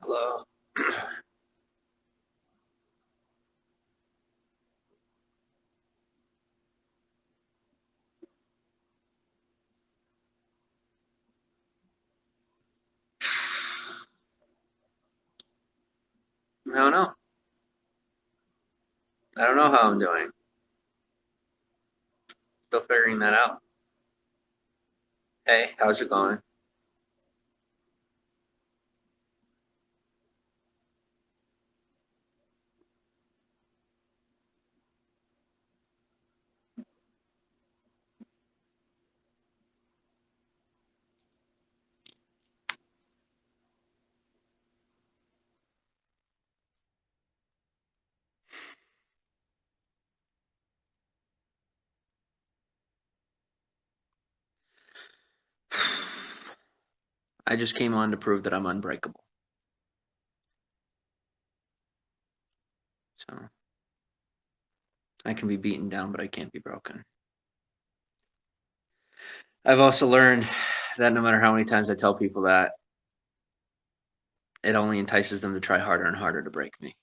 Hello. I don't know. I don't know how I'm doing. Still figuring that out. Hey, how's it going? I just came on to prove that I'm unbreakable. So I can be beaten down, but I can't be broken. I've also learned that no matter how many times I tell people that, it only entices them to try harder and harder to break me.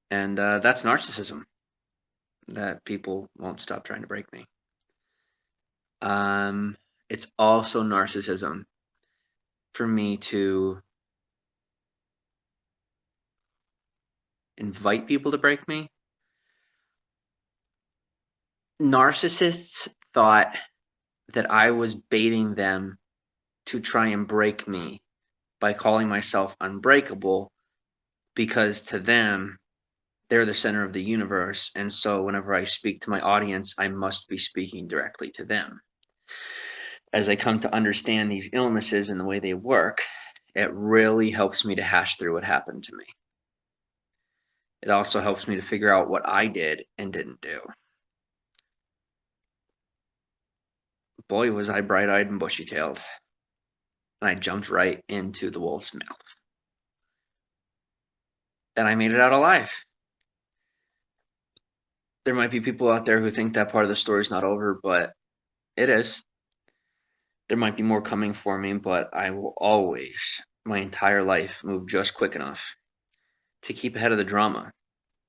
And that's narcissism, that people won't stop trying to break me. It's also narcissism for me to invite people to break me. Narcissists thought that I was baiting them to try and break me by calling myself unbreakable, because to them, they're the center of the universe. And so whenever I speak to my audience, I must be speaking directly to them. As I come to understand these illnesses and the way they work, it really helps me to hash through what happened to me. It also helps me to figure out what I did and didn't do. Boy, was I bright-eyed and bushy-tailed. And I jumped right into the wolf's mouth. And I made it out alive. There might be people out there who think that part of the story is not over, but it is. There might be more coming for me, but I will always, my entire life, move just quick enough to keep ahead of the drama,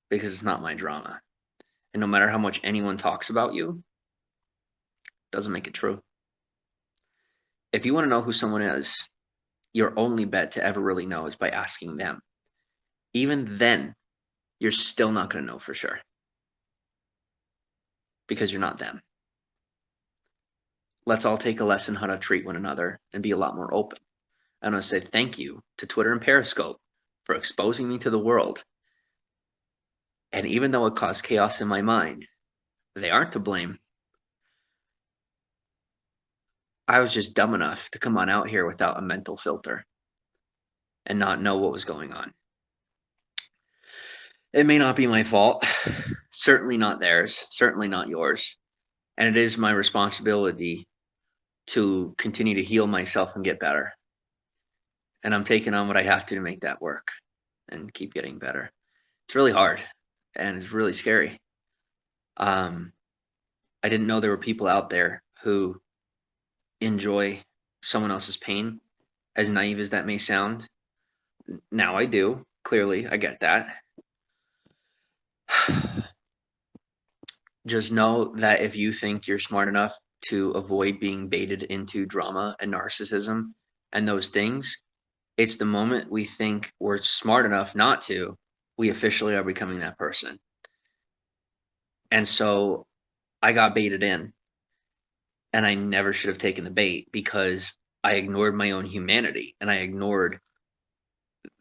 because it's not my drama. And no matter how much anyone talks about you, it doesn't make it true. If you want to know who someone is, your only bet to ever really know is by asking them. Even then, you're still not going to know for sure, because you're not them. Let's all take a lesson how to treat one another and be a lot more open. I want to say thank you to Twitter and Periscope for exposing me to the world. And even though it caused chaos in my mind, they aren't to blame. I was just dumb enough to come on out here without a mental filter and not know what was going on. It may not be my fault, certainly not theirs, certainly not yours. And it is my responsibility to continue to heal myself and get better. And I'm taking on what I have to make that work and keep getting better. It's really hard and it's really scary. I didn't know there were people out there who enjoy someone else's pain, as naive as that may sound. Now I do. Clearly, I get that. Just know that if you think you're smart enough to avoid being baited into drama and narcissism and those things, it's the moment we think we're smart enough not to, we officially are becoming that person. And so I got baited in, and I never should have taken the bait, because I ignored my own humanity and I ignored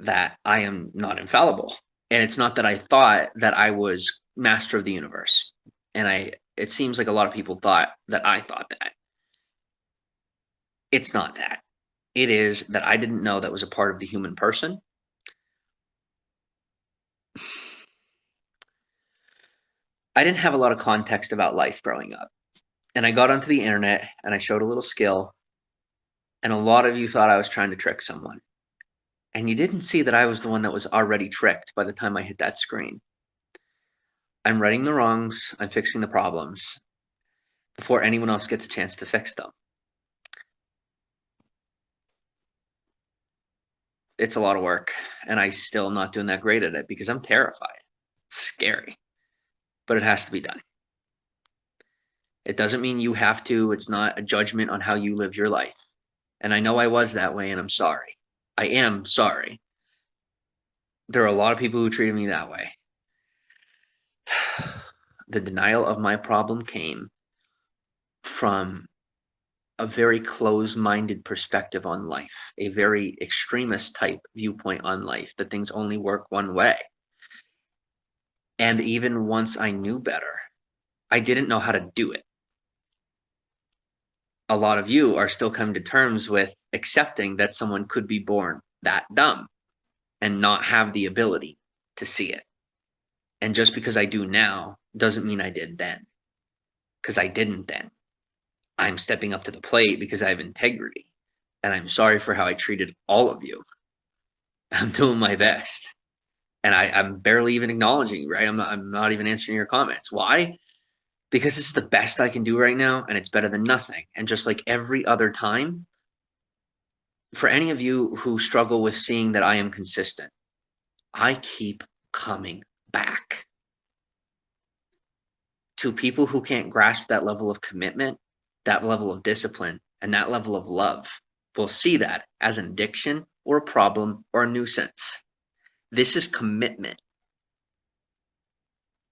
that I am not infallible. And it's not that I thought that I was master of the universe. And it seems like a lot of people thought that I thought that. It's not that. It is that I didn't know that was a part of the human person. I didn't have a lot of context about life growing up. And I got onto the internet and I showed a little skill. And a lot of you thought I was trying to trick someone. And you didn't see that I was the one that was already tricked by the time I hit that screen. I'm righting the wrongs, I'm fixing the problems before anyone else gets a chance to fix them. It's a lot of work, and I still am not doing that great at it because I'm terrified. It's scary, but it has to be done. It doesn't mean you have to. It's not a judgment on how you live your life. And I know I was that way, and I'm sorry. I am sorry. There are a lot of people who treated me that way. The denial of my problem came from a very closed-minded perspective on life, a very extremist type viewpoint on life, that things only work one way. And even once I knew better, I didn't know how to do it. A lot of you are still coming to terms with accepting that someone could be born that dumb and not have the ability to see it. And just because I do now doesn't mean I did then, because I didn't then. I'm stepping up to the plate because I have integrity, and I'm sorry for how I treated all of you. I'm doing my best, and I'm barely even acknowledging you, right? I'm not even answering your comments. Why? Because it's the best I can do right now, and it's better than nothing. And just like every other time, for any of you who struggle with seeing that I am consistent, I keep coming back. To people who can't grasp that level of commitment, that level of discipline, and that level of love, will see that as an addiction or a problem or a nuisance. This is commitment.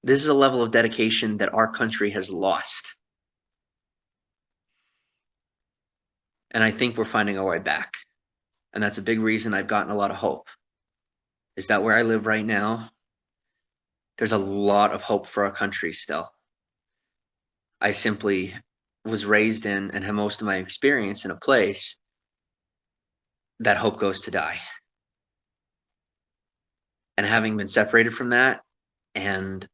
This is a level of dedication that our country has lost. And I think we're finding our way back. And that's a big reason I've gotten a lot of hope. Is that where I live right now, there's a lot of hope for our country still. I simply was raised in and have most of my experience in a place that hope goes to die. And having been separated from that and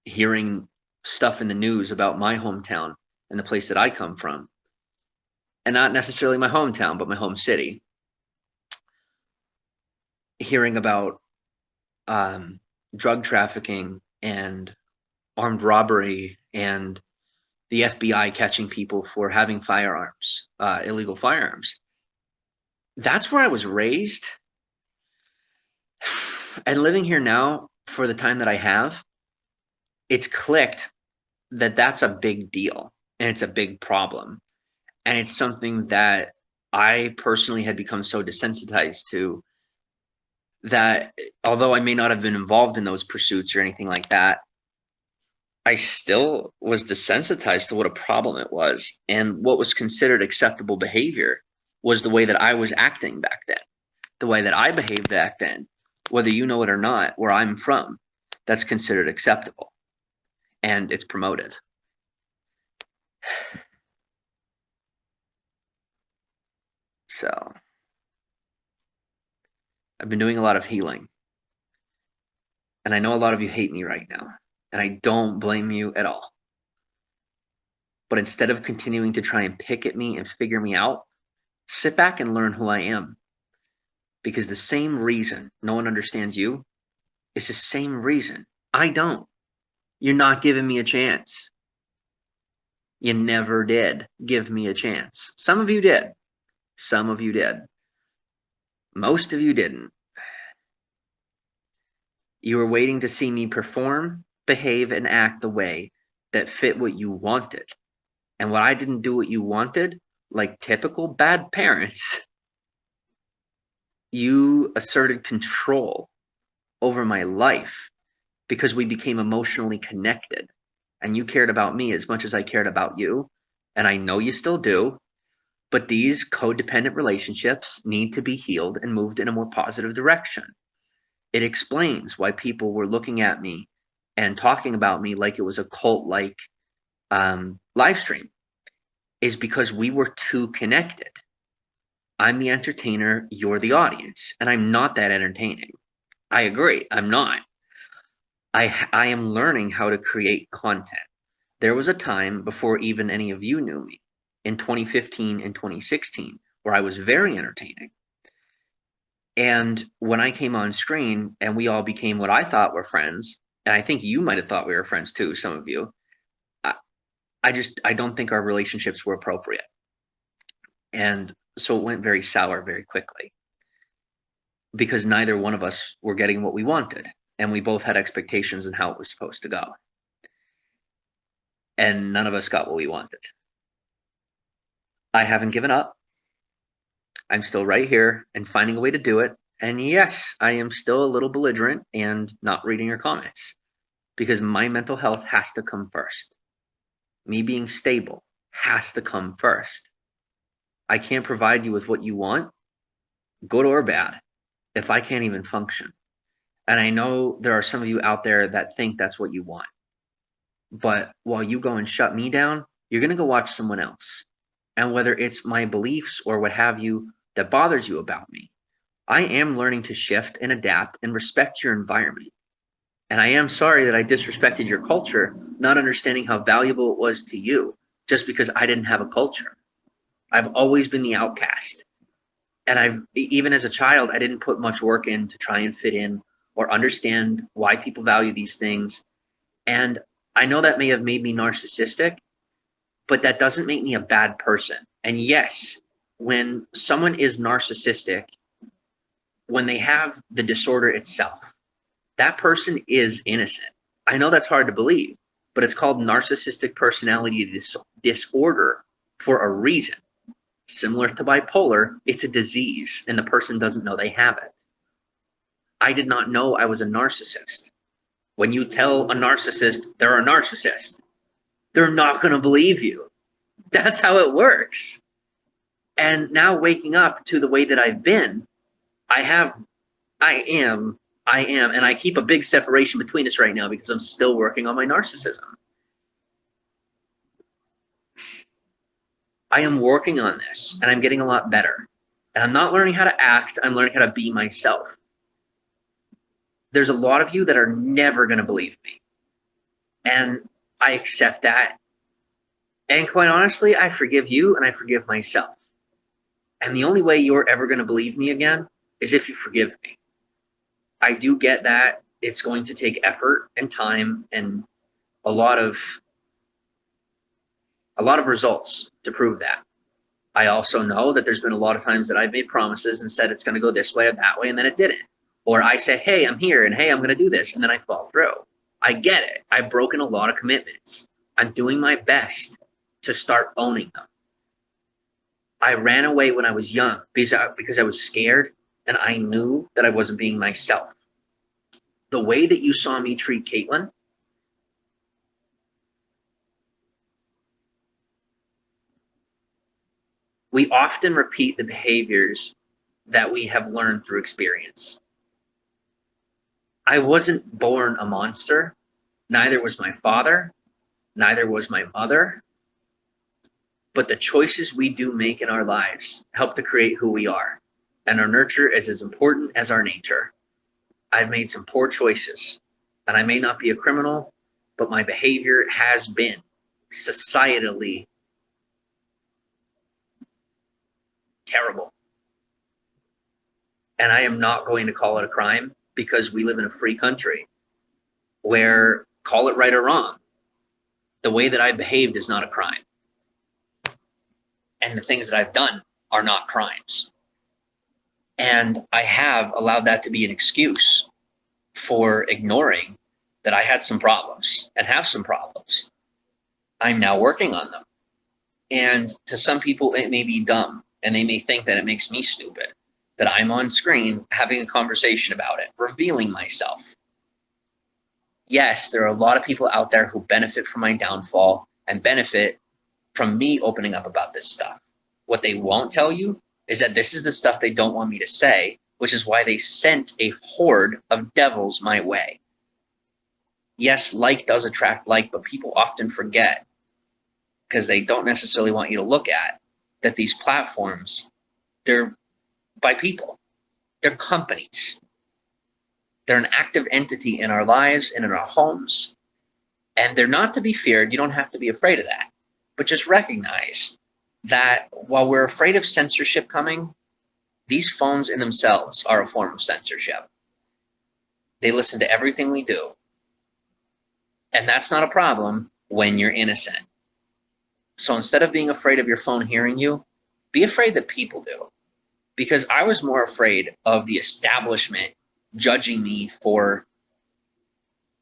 hearing stuff in the news about my hometown and the place that I come from, and not necessarily my hometown, but my home city, hearing about drug trafficking and armed robbery and the FBI catching people for having firearms, illegal firearms. That's where I was raised. And living here now for the time that I have, it's clicked that that's a big deal and it's a big problem. And it's something that I personally had become so desensitized to that although I may not have been involved in those pursuits or anything like that, I still was desensitized to what a problem it was. And what was considered acceptable behavior was the way that I was acting back then, the way that I behaved back then, whether you know it or not, where I'm from, that's considered acceptable and it's promoted. So I've been doing a lot of healing. And I know a lot of you hate me right now, and I don't blame you at all. But instead of continuing to try and pick at me and figure me out, sit back and learn who I am. Because the same reason no one understands you is the same reason I don't. You're not giving me a chance. You never did give me a chance. Some of you did. Some of you did. Most of you didn't. You were waiting to see me perform, behave, and act the way that fit what you wanted. And when I didn't do what you wanted, like typical bad parents, you asserted control over my life because we became emotionally connected. And you cared about me as much as I cared about you. And I know you still do. But these codependent relationships need to be healed and moved in a more positive direction. It explains why people were looking at me and talking about me like it was a cult-like live stream, is because we were too connected. I'm the entertainer, you're the audience, and I'm not that entertaining. I agree, I'm not. I am learning how to create content. There was a time before even any of you knew me, in 2015 and 2016, where I was very entertaining. And when I came on screen and we all became what I thought were friends, and I think you might have thought we were friends too, some of you, I don't think our relationships were appropriate. And so it went very sour very quickly. because neither one of us were getting what we wanted. And we both had expectations on how it was supposed to go. And none of us got what we wanted. I haven't given up. I'm still right here and finding a way to do it. And yes, I am still a little belligerent and not reading your comments because my mental health has to come first. Me being stable has to come first. I can't provide you with what you want, good or bad, if I can't even function. And I know there are some of you out there that think that's what you want. But while you go and shut me down, you're going to go watch someone else. And whether it's my beliefs or what have you that bothers you about me, I am learning to shift and adapt and respect your environment. And I am sorry that I disrespected your culture, not understanding how valuable it was to you just because I didn't have a culture. I've always been the outcast. And even as a child, I didn't put much work in to try and fit in or understand why people value these things. And I know that may have made me narcissistic, but that doesn't make me a bad person. And yes, when someone is narcissistic, when they have the disorder itself, that person is innocent. I know that's hard to believe, but it's called narcissistic personality disorder for a reason. Similar to bipolar, it's a disease, and the person doesn't know they have it. I did not know I was a narcissist. When you tell a narcissist they're a narcissist, they're not going to believe you. That's how it works. And now waking up to the way that I've been, I am, and I keep a big separation between us right now because I'm still working on my narcissism. I am working on this and I'm getting a lot better. And I'm not learning how to act, I'm learning how to be myself. There's a lot of you that are never going to believe me. And I accept that. And quite honestly, I forgive you and I forgive myself. And the only way you're ever going to believe me again is if you forgive me. I do get that it's going to take effort and time and a lot of results to prove that. I also know that there's been a lot of times that I've made promises and said it's going to go this way or that way, and then it didn't. Or I say, hey, I'm here, and hey, I'm going to do this, and then I fall through. I get it. I've broken a lot of commitments. I'm doing my best to start owning them. I ran away when I was young because I was scared, and I knew that I wasn't being myself. The way that you saw me treat Caitlin, we often repeat the behaviors that we have learned through experience. I wasn't born a monster. Neither was my father. Neither was my mother. But the choices we do make in our lives help to create who we are. And our nurture is as important as our nature. I've made some poor choices. And I may not be a criminal, but my behavior has been societally terrible. And I am not going to call it a crime because we live in a free country where, call it right or wrong, the way that I behaved is not a crime. And the things that I've done are not crimes. And I have allowed that to be an excuse for ignoring that I had some problems and have some problems. I'm now working on them. And to some people, it may be dumb and they may think that it makes me stupid, that I'm on screen having a conversation about it, revealing myself. Yes, there are a lot of people out there who benefit from my downfall and benefit from me opening up about this stuff. What they won't tell you is that this is the stuff they don't want me to say, which is why they sent a horde of devils my way. Yes, like does attract like, but people often forget, because they don't necessarily want you to look at, that these platforms, they're by people. They're companies. They're an active entity in our lives and in our homes. And they're not to be feared. You don't have to be afraid of that. But just recognize that while we're afraid of censorship coming, these phones in themselves are a form of censorship. They listen to everything we do. And that's not a problem when you're innocent. So instead of being afraid of your phone hearing you, be afraid that people do. because I was more afraid of the establishment judging me for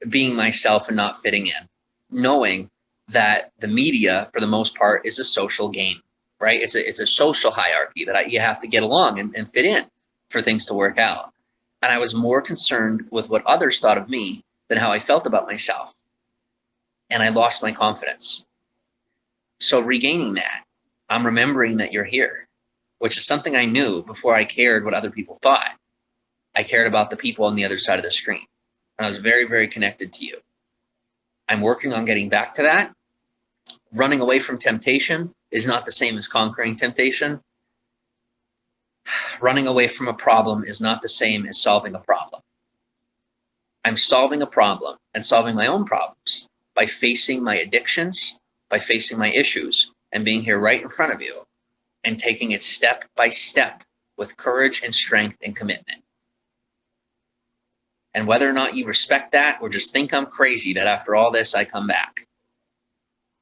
being myself and not fitting in, knowing that the media, for the most part, is a social game, right? It's a social hierarchy that you have to get along and fit in for things to work out. And I was more concerned with what others thought of me than how I felt about myself. And I lost my confidence. So regaining that, I'm remembering that you're here, which is something I knew before I cared what other people thought. I cared about the people on the other side of the screen. And I was very, very connected to you. I'm working on getting back to that. Running away from temptation is not the same as conquering temptation. Running away from a problem is not the same as solving a problem. I'm solving a problem and solving my own problems by facing my addictions, by facing my issues, and being here right in front of you and taking it step by step with courage and strength and commitment. And whether or not you respect that or just think I'm crazy that after all this I come back,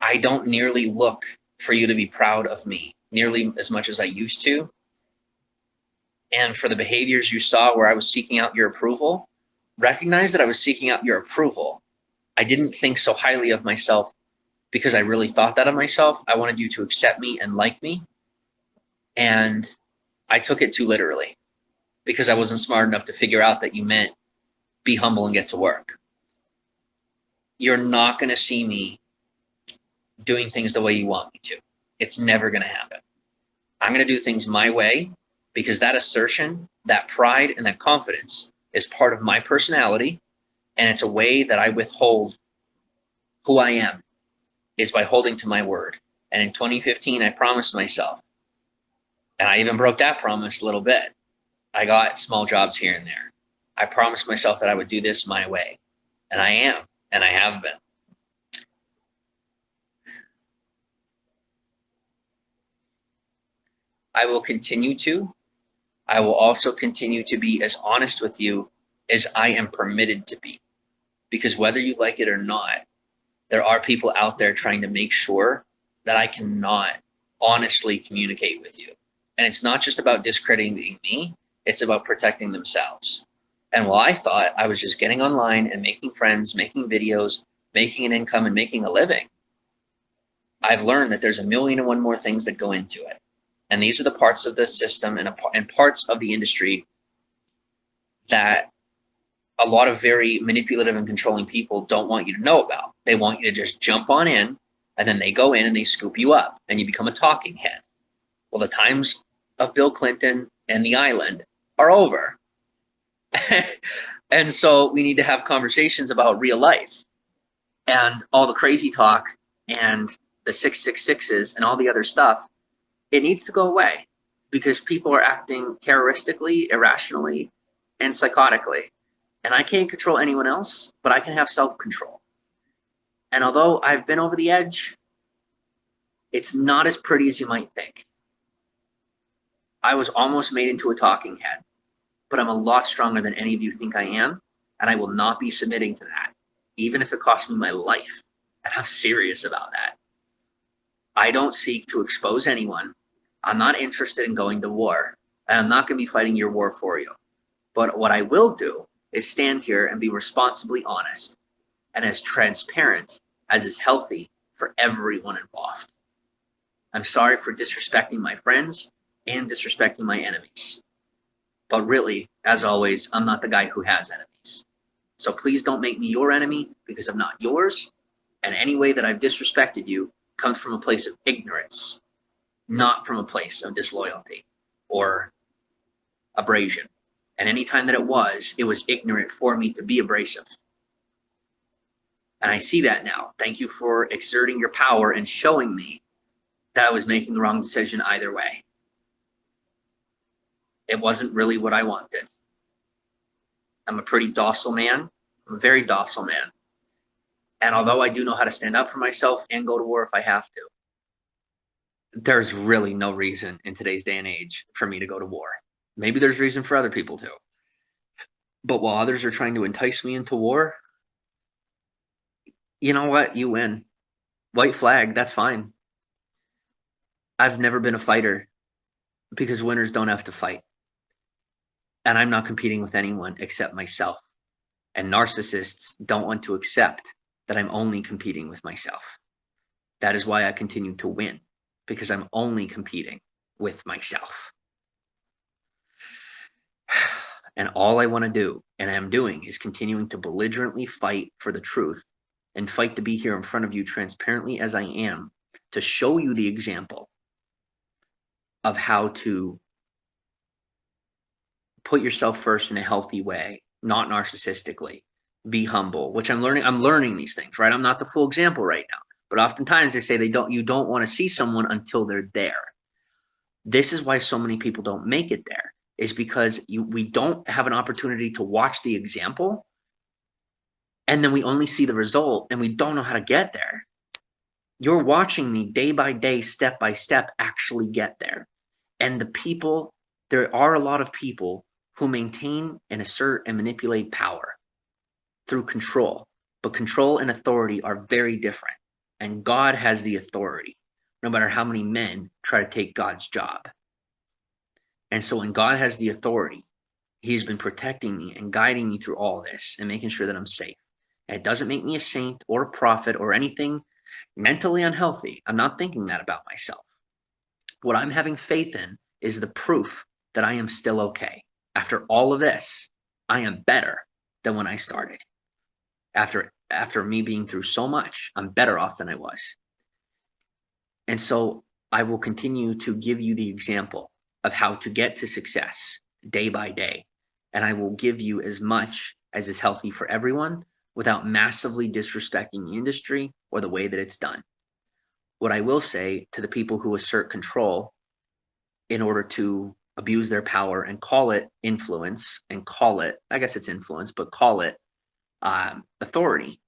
I don't nearly look for you to be proud of me nearly as much as I used to. And for the behaviors you saw where I was seeking out your approval, recognize that I was seeking out your approval. I didn't think so highly of myself because I really thought that of myself. I wanted you to accept me and like me. And I took it too literally because I wasn't smart enough to figure out that you meant be humble and get to work. You're not going to see me doing things the way you want me to. It's never going to happen. I'm going to do things my way because that assertion, that pride, and that confidence is part of my personality. And it's a way that I withhold who I am is by holding to my word. And in 2015, I promised myself, and I even broke that promise a little bit. I got small jobs here and there. I promised myself that I would do this my way. And I am, and I have been. I will continue to. I will also continue to be as honest with you as I am permitted to be. Because whether you like it or not, there are people out there trying to make sure that I cannot honestly communicate with you. And it's not just about discrediting me, it's about protecting themselves. And while I thought I was just getting online and making friends, making videos, making an income and making a living, I've learned that there's a million and one more things that go into it. And these are the parts of the system and parts of the industry that a lot of very manipulative and controlling people don't want you to know about. They want you to just jump on in, and then they go in and they scoop you up, and you become a talking head. Well, the times of Bill Clinton and the island are over. And so we need to have conversations about real life and all the crazy talk and the 666s and all the other stuff. It needs to go away because people are acting terroristically, irrationally, and psychotically. And I can't control anyone else, but I can have self-control. And although I've been over the edge, it's not as pretty as you might think. I was almost made into a talking head, but I'm a lot stronger than any of you think I am, and I will not be submitting to that, even if it costs me my life. And I'm serious about that. I don't seek to expose anyone. I'm not interested in going to war, and I'm not going to be fighting your war for you. But what I will do is stand here and be responsibly honest and as transparent as is healthy for everyone involved. I'm sorry for disrespecting my friends and disrespecting my enemies. But really, as always, I'm not the guy who has enemies. So please don't make me your enemy because I'm not yours. And any way that I've disrespected you comes from a place of ignorance, not from a place of disloyalty or abrasion. And anytime that it was ignorant for me to be abrasive. And I see that now. Thank you for exerting your power and showing me that I was making the wrong decision either way. It wasn't really what I wanted. I'm a pretty docile man. I'm a very docile man. And although I do know how to stand up for myself and go to war if I have to, there's really no reason in today's day and age for me to go to war. Maybe there's reason for other people to. But while others are trying to entice me into war, you know what? You win. White flag, that's fine. I've never been a fighter because winners don't have to fight. and I'm not competing with anyone except myself. And narcissists don't want to accept that I'm only competing with myself. That is why I continue to win, because I'm only competing with myself. And all I want to do, and I'm doing, is continuing to belligerently fight for the truth and fight to be here in front of you transparently as I am, to show you the example of how to put yourself first in a healthy way, not narcissistically. Be humble, which I'm learning. I'm learning these things, right? I'm not the full example right now, but oftentimes they say you don't want to see someone until they're there. This is why so many people don't make it there, is because we don't have an opportunity to watch the example, and then we only see the result and we don't know how to get there. You're watching me day by day, step by step, actually get there. And there are a lot of people who maintain and assert and manipulate power through control. But control and authority are very different. And God has the authority, no matter how many men try to take God's job. And so when God has the authority, He's been protecting me and guiding me through all this and making sure that I'm safe. And it doesn't make me a saint or a prophet or anything mentally unhealthy. I'm not thinking that about myself. What I'm having faith in is the proof that I am still okay. After all of this, I am better than when I started. After me being through so much, I'm better off than I was. And so I will continue to give you the example of how to get to success day by day. And I will give you as much as is healthy for everyone without massively disrespecting the industry or the way that it's done. What I will say to the people who assert control in order to abuse their power and call it influence and call it, I guess it's influence, but call it authority,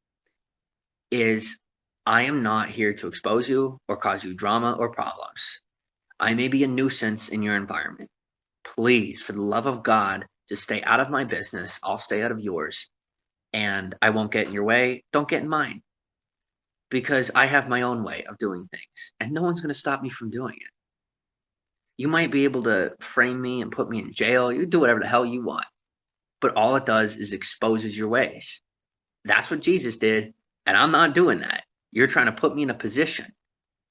is I am not here to expose you or cause you drama or problems. I may be a nuisance in your environment. Please, for the love of God, just stay out of my business. I'll stay out of yours. And I won't get in your way. Don't get in mine. Because I have my own way of doing things. And no one's going to stop me from doing it. You might be able to frame me and put me in jail. You do whatever the hell you want. But all it does is exposes your ways. That's what Jesus did. And I'm not doing that. You're trying to put me in a position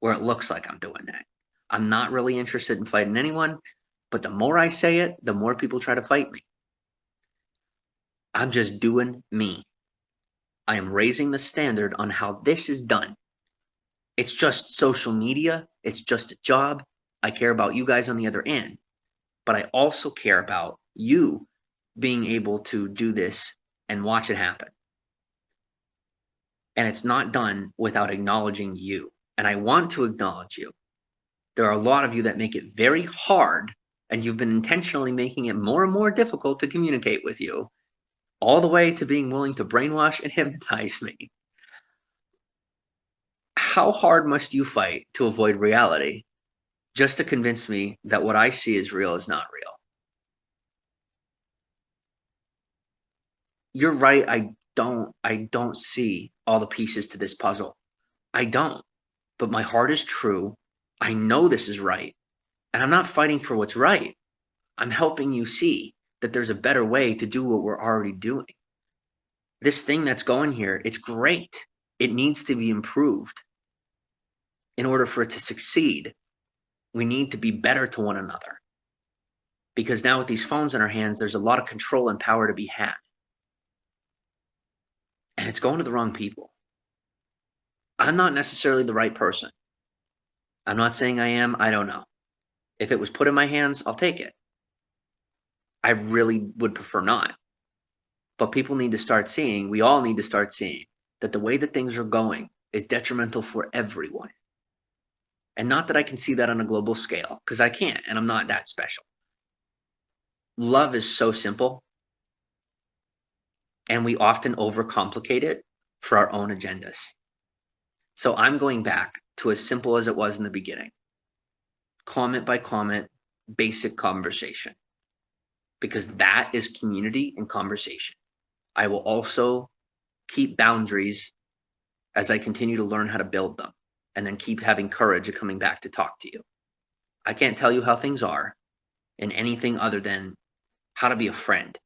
where it looks like I'm doing that. I'm not really interested in fighting anyone. But the more I say it, the more people try to fight me. I'm just doing me. I am raising the standard on how this is done. It's just social media. It's just a job. I care about you guys on the other end. But I also care about you being able to do this and watch it happen. And it's not done without acknowledging you. And I want to acknowledge you. There are a lot of you that make it very hard, and you've been intentionally making it more and more difficult to communicate with you, all the way to being willing to brainwash and hypnotize me. How hard must you fight to avoid reality just to convince me that what I see as real is not real? You're right. I don't see all the pieces to this puzzle. I don't. But my heart is true. I know this is right. And I'm not fighting for what's right. I'm helping you see that there's a better way to do what we're already doing. This thing that's going here, it's great. It needs to be improved. In order for it to succeed, we need to be better to one another. Because now with these phones in our hands, there's a lot of control and power to be had. And it's going to the wrong people. I'm not necessarily the right person. I'm not saying I am. I don't know. If it was put in my hands, I'll take it. I really would prefer not. But people need to start seeing, we all need to start seeing, that the way that things are going is detrimental for everyone. And not that I can see that on a global scale, because I can't, and I'm not that special. Love is so simple, and we often overcomplicate it for our own agendas. So I'm going back to as simple as it was in the beginning. Comment by comment, basic conversation. Because that is community and conversation. I will also keep boundaries as I continue to learn how to build them, and then keep having courage of coming back to talk to you. I can't tell you how things are in anything other than how to be a friend.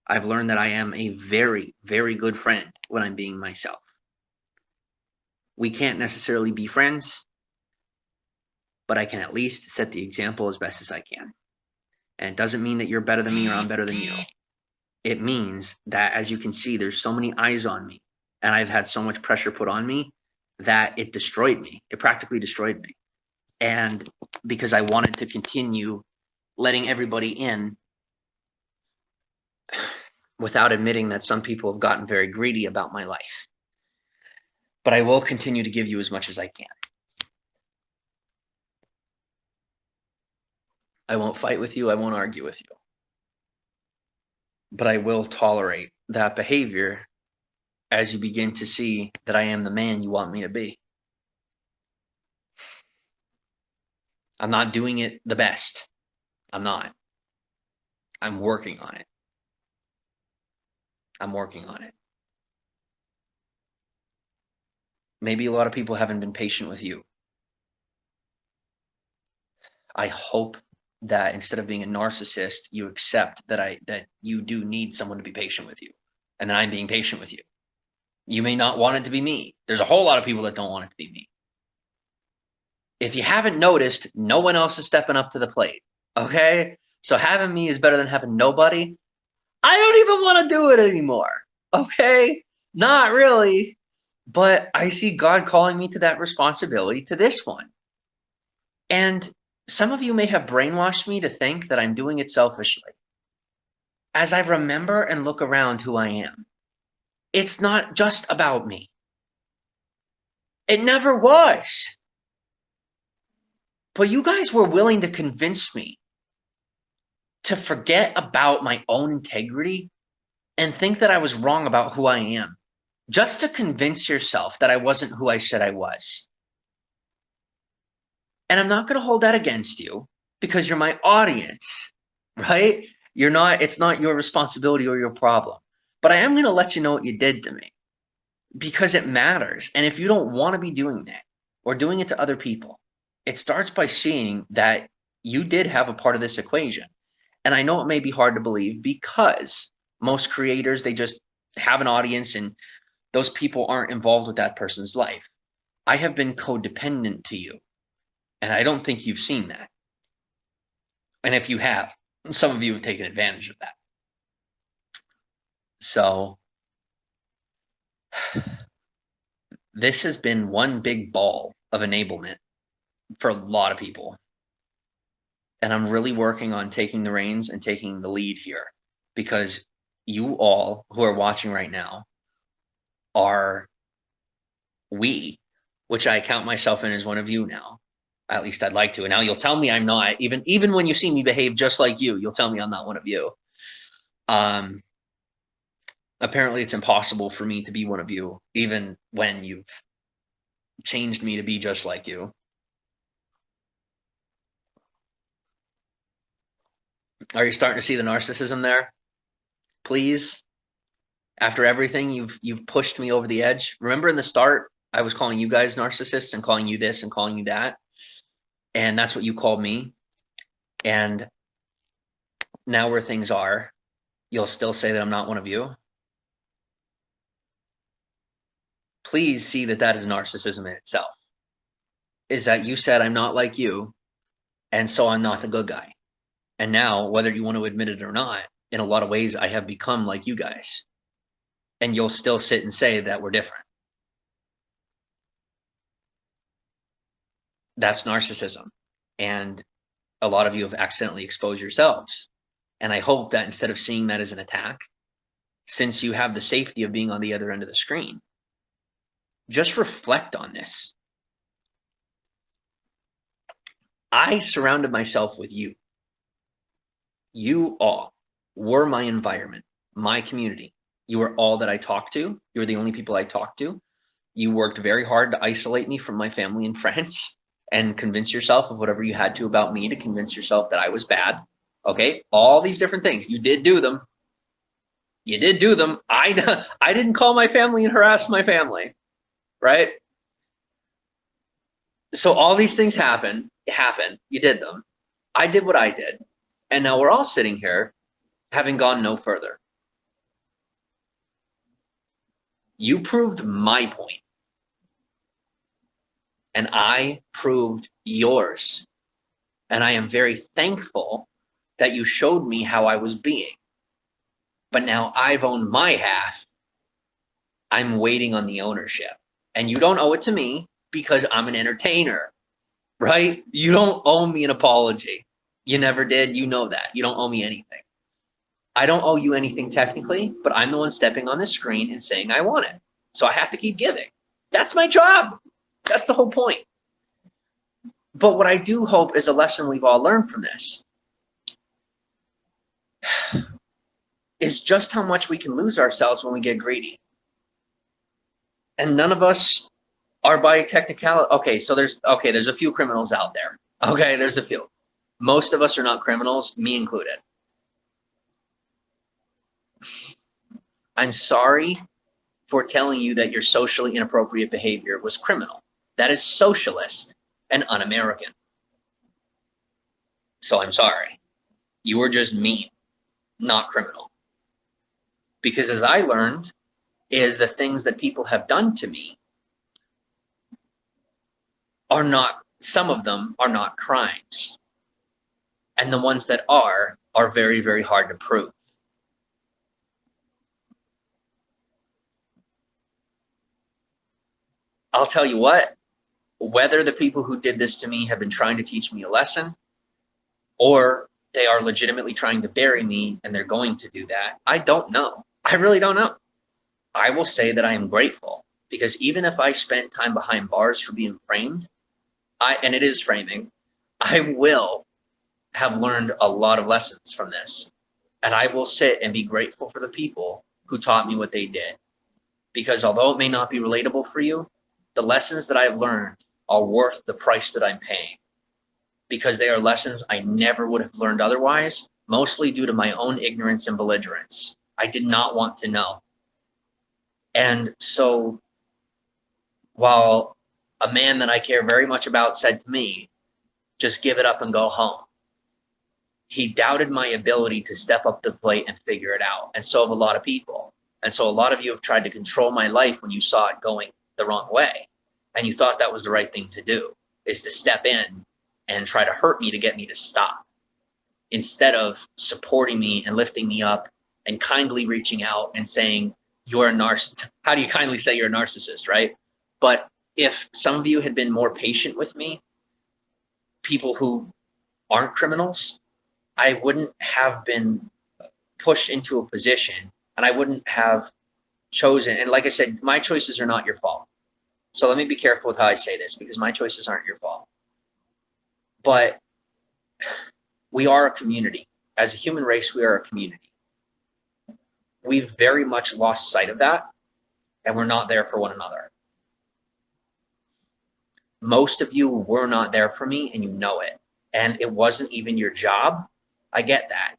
I've learned that I am a very, very good friend when I'm being myself. We can't necessarily be friends, but I can at least set the example as best as I can. And it doesn't mean that you're better than me or I'm better than you. It means that, as you can see, there's so many eyes on me, and I've had so much pressure put on me that it destroyed me. It practically destroyed me. And because I wanted to continue letting everybody in without admitting that some people have gotten very greedy about my life. But I will continue to give you as much as I can. I won't fight with you. I won't argue with you. But I will tolerate that behavior as you begin to see that I am the man you want me to be. I'm not doing it the best. I'm not. I'm working on it. I'm working on it. Maybe a lot of people haven't been patient with you. I hope that instead of being a narcissist, you accept that you do need someone to be patient with you, and that I'm being patient with you. You may not want it to be me. There's a whole lot of people that don't want it to be me. If you haven't noticed, no one else is stepping up to the plate. Okay? So having me is better than having nobody. I don't even want to do it anymore. Okay? Not really. But I see God calling me to that responsibility, to this one. And some of you may have brainwashed me to think that I'm doing it selfishly. As I remember and look around who I am, it's not just about me. It never was. But you guys were willing to convince me to forget about my own integrity and think that I was wrong about who I am, just to convince yourself that I wasn't who I said I was. And I'm not going to hold that against you because you're my audience, right? It's not your responsibility or your problem. But I am going to let you know what you did to me because it matters. And if you don't want to be doing that or doing it to other people, it starts by seeing that you did have a part of this equation. And I know it may be hard to believe because most creators, they just have an audience and those people aren't involved with that person's life. I have been codependent to you, and I don't think you've seen that. And if you have, some of you have taken advantage of that. So this has been one big ball of enablement for a lot of people. And I'm really working on taking the reins and taking the lead here because you all who are watching right now are we, which I count myself in as one of you now. At least I'd like to. And now you'll tell me I'm not. Even when you see me behave just like you'll tell me I'm not one of you. Apparently it's impossible for me to be one of you, even when you've changed me to be just like you. Are you starting to see the narcissism there? Please? After everything, you've pushed me over the edge. Remember in the start, I was calling you guys narcissists and calling you this and calling you that. And that's what you called me. And now where things are, you'll still say that I'm not one of you. Please see that that is narcissism in itself. Is that you said I'm not like you, and so I'm not the good guy. And now, whether you want to admit it or not, in a lot of ways, I have become like you guys. And you'll still sit and say that we're different. That's narcissism. And a lot of you have accidentally exposed yourselves. And I hope that instead of seeing that as an attack, since you have the safety of being on the other end of the screen, just reflect on this. I surrounded myself with you. You all were my environment, my community. You were all that I talked to. You were the only people I talked to. You worked very hard to isolate me from my family and friends and convince yourself of whatever you had to about me to convince yourself that I was bad. Okay? All these different things. You did do them. You did do them. I didn't call my family and harass my family, right? So all these things happened. You did them. I did what I did. And now we're all sitting here having gone no further. You proved my point, and I proved yours. And I am very thankful that you showed me how I was being. But now I've owned my half. I'm waiting on the ownership. And you don't owe it to me because I'm an entertainer, right? You don't owe me an apology. You never did. You know that. You don't owe me anything. I don't owe you anything technically, but I'm the one stepping on the screen and saying I want it. So I have to keep giving. That's my job. That's the whole point. But what I do hope is a lesson we've all learned from this is just how much we can lose ourselves when we get greedy. And none of us are by technicality. Okay, so there's a few criminals out there. Okay, there's a few. Most of us are not criminals, me included. I'm sorry for telling you that your socially inappropriate behavior was criminal. That is socialist and un-American. So I'm sorry. You were just mean, not criminal. Because as I learned, is the things that people have done to me are not, some of them are not crimes. And the ones that are very, very hard to prove. I'll tell you what, whether the people who did this to me have been trying to teach me a lesson or they are legitimately trying to bury me and they're going to do that, I don't know. I really don't know. I will say that I am grateful because even if I spent time behind bars for being framed, and it is framing, I will have learned a lot of lessons from this. And I will sit and be grateful for the people who taught me what they did. Because although it may not be relatable for you, the lessons that I've learned are worth the price that I'm paying. Because they are lessons I never would have learned otherwise, mostly due to my own ignorance and belligerence. I did not want to know. And so while a man that I care very much about said to me, just give it up and go home, he doubted my ability to step up the plate and figure it out. And so have a lot of people. And so a lot of you have tried to control my life when you saw it going the wrong way. And you thought that was the right thing to do, is to step in and try to hurt me to get me to stop, instead of supporting me and lifting me up and kindly reaching out and saying, you're a narcissist. How do you kindly say you're a narcissist, right? But if some of you had been more patient with me, people who aren't criminals, I wouldn't have been pushed into a position and I wouldn't have chosen. And like I said, my choices are not your fault. So let me be careful with how I say this because my choices aren't your fault. But we are a community. As a human race, we are a community. We've very much lost sight of that, and we're not there for one another. Most of you were not there for me, and you know it. And it wasn't even your job. I get that.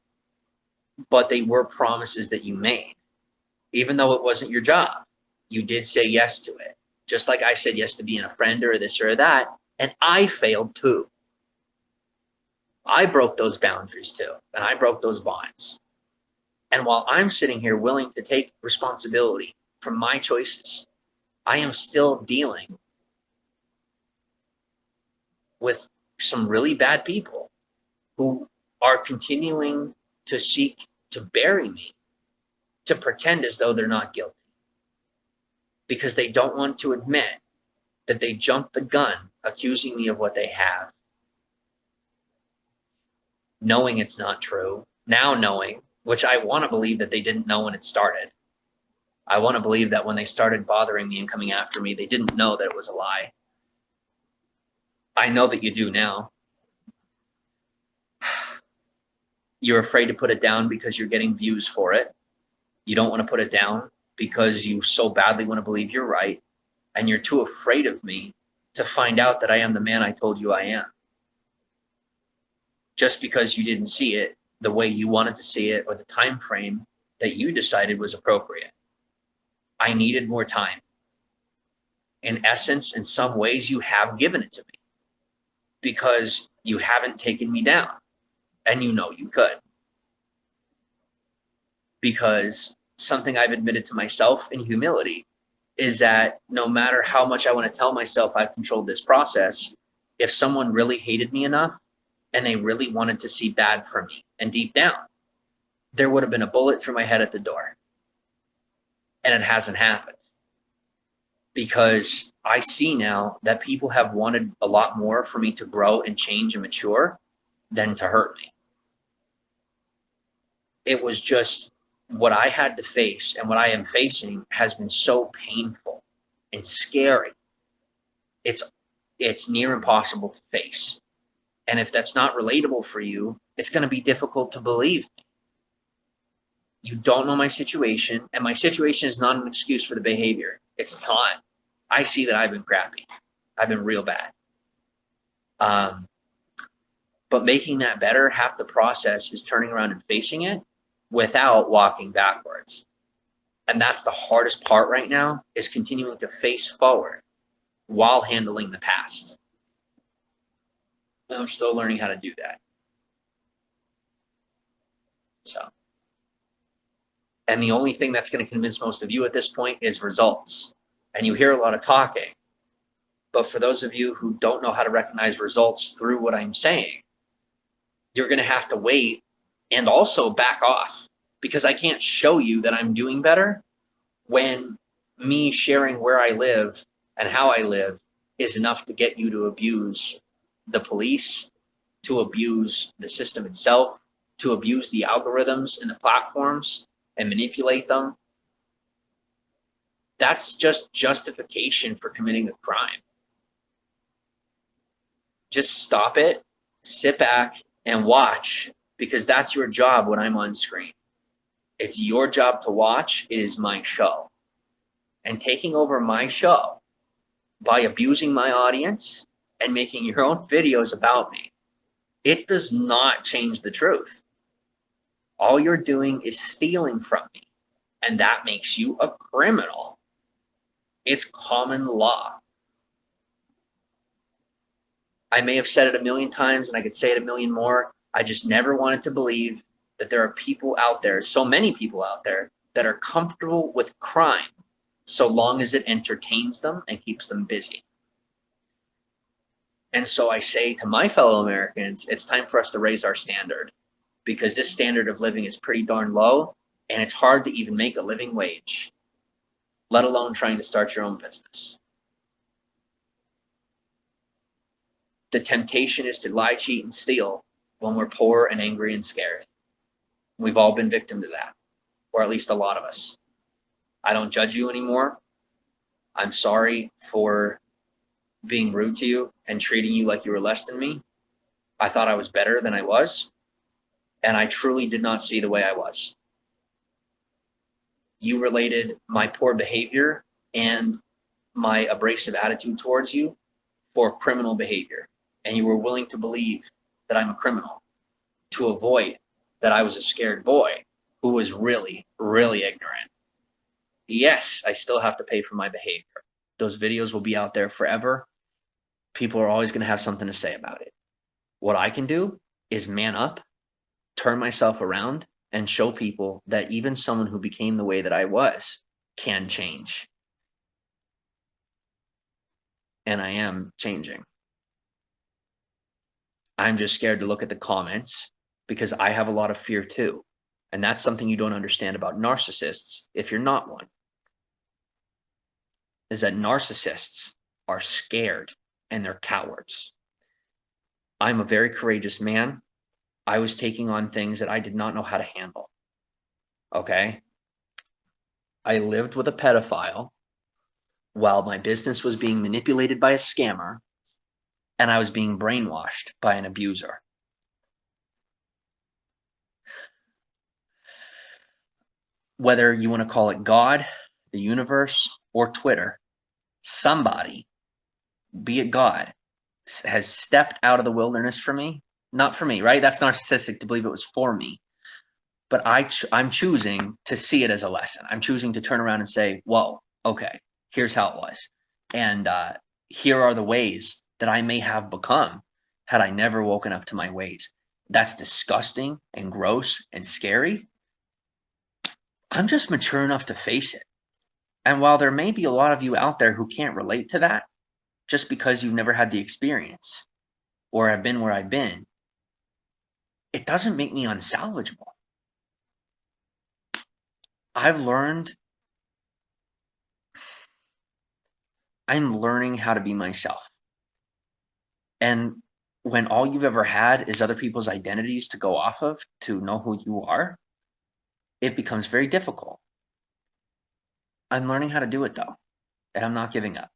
But they were promises that you made. Even though it wasn't your job, you did say yes to it. Just like I said yes to being a friend or this or that, and I failed too. I broke those boundaries too, and I broke those bonds. And while I'm sitting here willing to take responsibility for my choices, I am still dealing with some really bad people who are continuing to seek to bury me, to pretend as though they're not guilty, because they don't want to admit that they jumped the gun accusing me of what they have. Knowing it's not true, now knowing, which I want to believe that they didn't know when it started. I want to believe that when they started bothering me and coming after me, they didn't know that it was a lie. I know that you do now. You're afraid to put it down because you're getting views for it. You don't want to put it down because you so badly want to believe you're right. And you're too afraid of me to find out that I am the man I told you I am. Just because you didn't see it the way you wanted to see it or the time frame that you decided was appropriate. I needed more time. In essence, in some ways, you have given it to me because you haven't taken me down, and you know you could. because something I've admitted to myself in humility is that no matter how much I want to tell myself I've controlled this process, if someone really hated me enough and they really wanted to see bad for me, and deep down, there would have been a bullet through my head at the door. And it hasn't happened because I see now that people have wanted a lot more for me to grow and change and mature than to hurt me. It was just what I had to face, and what I am facing has been so painful and scary. It's near impossible to face. And if that's not relatable for you, it's going to be difficult to believe me. You don't know my situation, and my situation is not an excuse for the behavior. It's not. I see that I've been crappy. I've been real bad. But making that better, half the process is turning around and facing it without walking backwards. And that's the hardest part right now, is continuing to face forward while handling the past. And I'm still learning how to do that. So, and the only thing that's going to convince most of you at this point is results. And you hear a lot of talking. But for those of you who don't know how to recognize results through what I'm saying, you're going to have to wait and also back off, because I can't show you that I'm doing better when me sharing where I live and how I live is enough to get you to abuse the police, to abuse the system itself, to abuse the algorithms and the platforms and manipulate them. That's just justification for committing a crime. Just stop it, sit back, and watch, because that's your job when I'm on screen. It's your job to watch. It is my show. And taking over my show by abusing my audience and making your own videos about me, it does not change the truth. All you're doing is stealing from me, and that makes you a criminal. It's common law. I may have said it a million times, and I could say it a million more. I just never wanted to believe that there are people out there, so many people out there, that are comfortable with crime so long as it entertains them and keeps them busy. And so I say to my fellow Americans, it's time for us to raise our standard, because this standard of living is pretty darn low, and it's hard to even make a living wage, let alone trying to start your own business. The temptation is to lie, cheat, and steal when we're poor and angry and scared. We've all been victim to that, or at least a lot of us. I don't judge you anymore. I'm sorry for being rude to you and treating you like you were less than me. I thought I was better than I was, and I truly did not see the way I was. You related my poor behavior and my abrasive attitude towards you for criminal behavior, and you were willing to believe that I'm a criminal to avoid that I was a scared boy who was really, really ignorant. Yes, I still have to pay for my behavior. Those videos will be out there forever. People are always going to have something to say about it. What I can do is man up, turn myself around, and show people that even someone who became the way that I was can change. And I am changing. I'm just scared to look at the comments because I have a lot of fear too. And that's something you don't understand about narcissists if you're not one, is that narcissists are scared and they're cowards. I'm a very courageous man. I was taking on things that I did not know how to handle. Okay? I lived with a pedophile while my business was being manipulated by a scammer, and I was being brainwashed by an abuser. Whether you want to call it God, the universe, or Twitter, somebody, be it God, has stepped out of the wilderness for me. Not for me, right? That's narcissistic to believe it was for me. But I'm choosing to see it as a lesson. I'm choosing to turn around and say, whoa, okay, here's how it was. And here are the ways that I may have become had I never woken up to my ways. That's disgusting and gross and scary. I'm just mature enough to face it. And while there may be a lot of you out there who can't relate to that, just because you've never had the experience or have been where I've been, it doesn't make me unsalvageable. I've learned, I'm learning how to be myself. And when all you've ever had is other people's identities to go off of to know who you are, it becomes very difficult. I'm learning how to do it though, and I'm not giving up.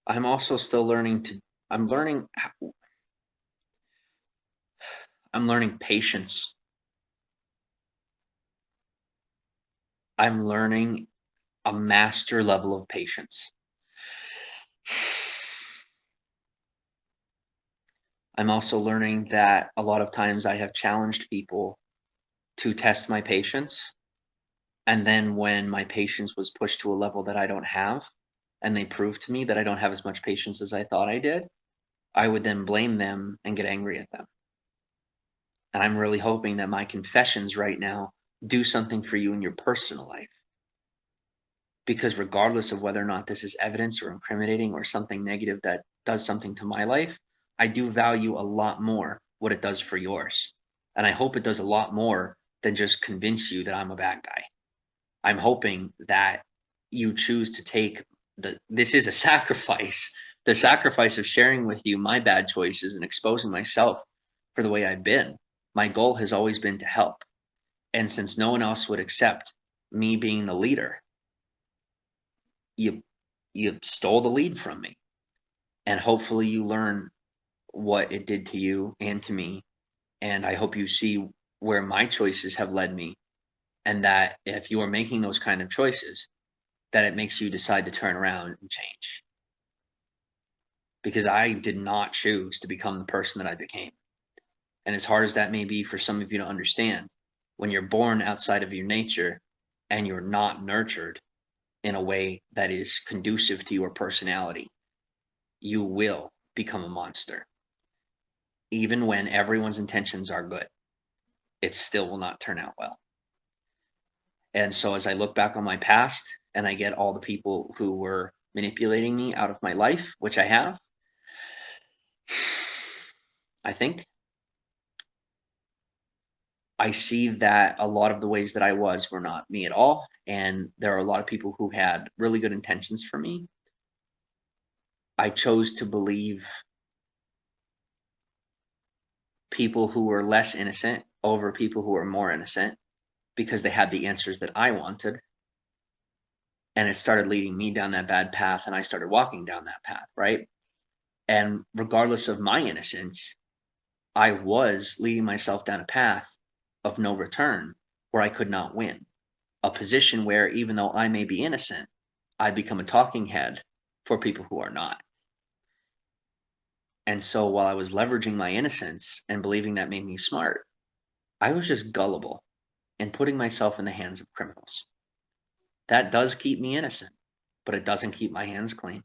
I'm also still learning to, I'm learning, I'm learning patience. I'm learning a master level of patience. I'm also learning that a lot of times I have challenged people to test my patience. And then when my patience was pushed to a level that I don't have, and they proved to me that I don't have as much patience as I thought I did, I would then blame them and get angry at them. And I'm really hoping that my confessions right now do something for you in your personal life. Because regardless of whether or not this is evidence or incriminating or something negative that does something to my life, I do value a lot more what it does for yours. And I hope it does a lot more than just convince you that I'm a bad guy. I'm hoping that you choose to take this is a sacrifice, the sacrifice of sharing with you my bad choices and exposing myself for the way I've been. My goal has always been to help. And since no one else would accept me being the leader, you you stole the lead from me. And hopefully you learn what it did to you and to me. And I hope you see where my choices have led me. And that if you are making those kind of choices, that it makes you decide to turn around and change. Because I did not choose to become the person that I became. And as hard as that may be for some of you to understand, when you're born outside of your nature and you're not nurtured in a way that is conducive to your personality, you will become a monster. Even when everyone's intentions are good, it still will not turn out well. And so as I look back on my past and I get all the people who were manipulating me out of my life, which I have, I think I see that a lot of the ways that I was were not me at all. And there are a lot of people who had really good intentions for me. I chose to believe people who were less innocent over people who were more innocent because they had the answers that I wanted. And it started leading me down that bad path, and I started walking down that path, right? And regardless of my innocence, I was leading myself down a path of no return where I could not win. A position where even though I may be innocent, I become a talking head for people who are not. And so while I was leveraging my innocence and believing that made me smart, I was just gullible and putting myself in the hands of criminals. That does keep me innocent, but it doesn't keep my hands clean.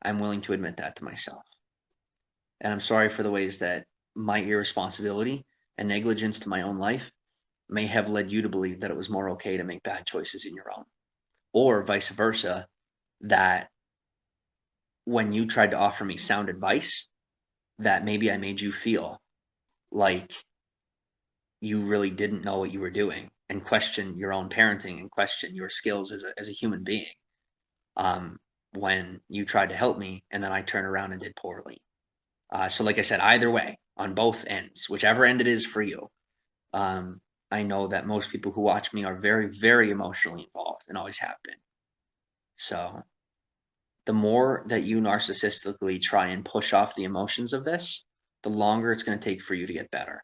I'm willing to admit that to myself. And I'm sorry for the ways that my irresponsibility and negligence to my own life may have led you to believe that it was more okay to make bad choices in your own, or vice versa, that when you tried to offer me sound advice, that maybe I made you feel like you really didn't know what you were doing and question your own parenting and question your skills as a human being, when you tried to help me and then I turned around and did poorly. So like I said, either way, on both ends, whichever end it is for you, I know that most people who watch me are very, very emotionally involved and always have been. So the more that you narcissistically try and push off the emotions of this, the longer it's going to take for you to get better.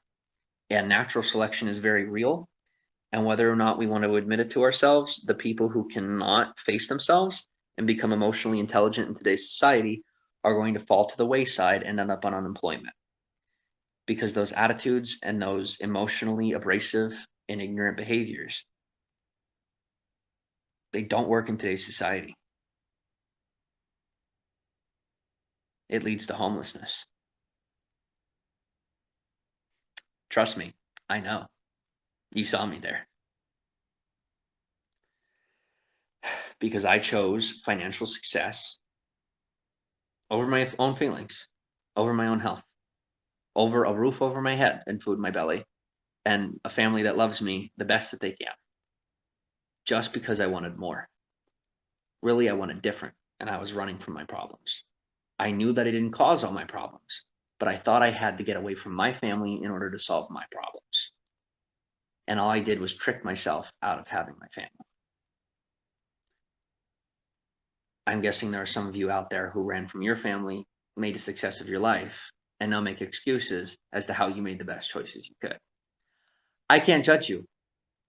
And natural selection is very real. And whether or not we want to admit it to ourselves, the people who cannot face themselves and become emotionally intelligent in today's society are going to fall to the wayside and end up on unemployment. because those attitudes and those emotionally abrasive and ignorant behaviors, they don't work in today's society. It leads to homelessness. Trust me, I know. You saw me there. Because I chose financial success over my own feelings, over my own health, over a roof over my head and food in my belly, and a family that loves me the best that they can. Just because I wanted more. Really, I wanted different, and I was running from my problems. I knew that I didn't cause all my problems, but I thought I had to get away from my family in order to solve my problems. And all I did was trick myself out of having my family. I'm guessing there are some of you out there who ran from your family, made a success of your life, and now make excuses as to how you made the best choices you could. I can't judge you,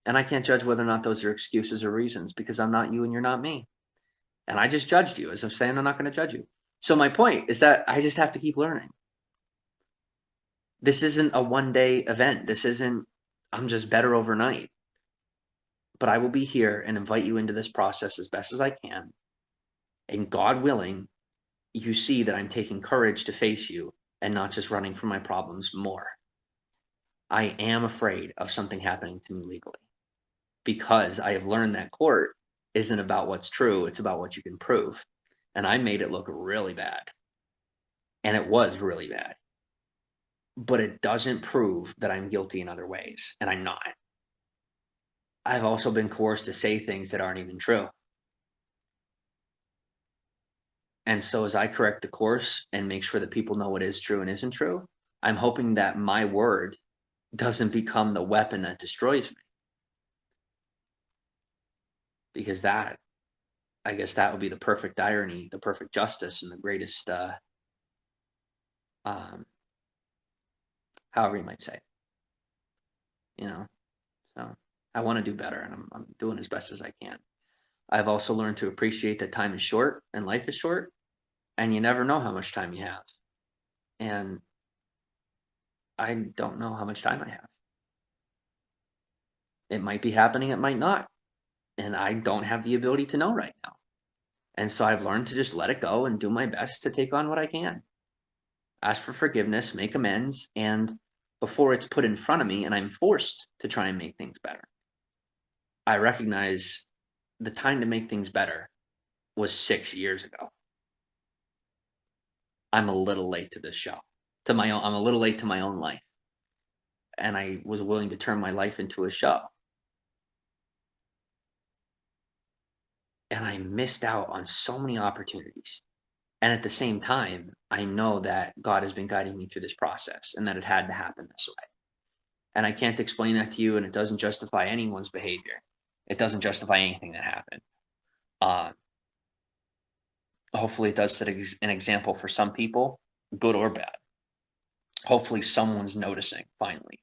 and I can't judge whether or not those are excuses or reasons, because I'm not you and you're not me. And I just judged you, as I'm saying I'm not going to judge you. So my point is that I just have to keep learning. This isn't a one-day event. This isn't, I'm just better overnight. But I will be here and invite you into this process as best as I can. And God willing, you see that I'm taking courage to face you and not just running from my problems more. I am afraid of something happening to me legally, because I have learned that court isn't about what's true, it's about what you can prove. And I made it look really bad. And it was really bad. But it doesn't prove that I'm guilty in other ways, and I'm not. I've also been coerced to say things that aren't even true. And so as I correct the course and make sure that people know what is true and isn't true, I'm hoping that my word doesn't become the weapon that destroys me. Because that, I guess that would be the perfect irony, the perfect justice, and the greatest, however you might say it. You know, so I want to do better, and I'm doing as best as I can. I've also learned to appreciate that time is short and life is short, and you never know how much time you have. And I don't know how much time I have. It might be happening, it might not. And I don't have the ability to know right now. And so I've learned to just let it go and do my best to take on what I can. Ask for forgiveness, make amends, and before it's put in front of me and I'm forced to try and make things better, I recognize the time to make things better was 6 years ago. I'm a little late to this show. I'm a little late to my own life. And I was willing to turn my life into a show. And I missed out on so many opportunities. And at the same time, I know that God has been guiding me through this process and that it had to happen this way. And I can't explain that to you, and it doesn't justify anyone's behavior. It doesn't justify anything that happened. Hopefully it does set an example for some people, good or bad. Hopefully someone's noticing finally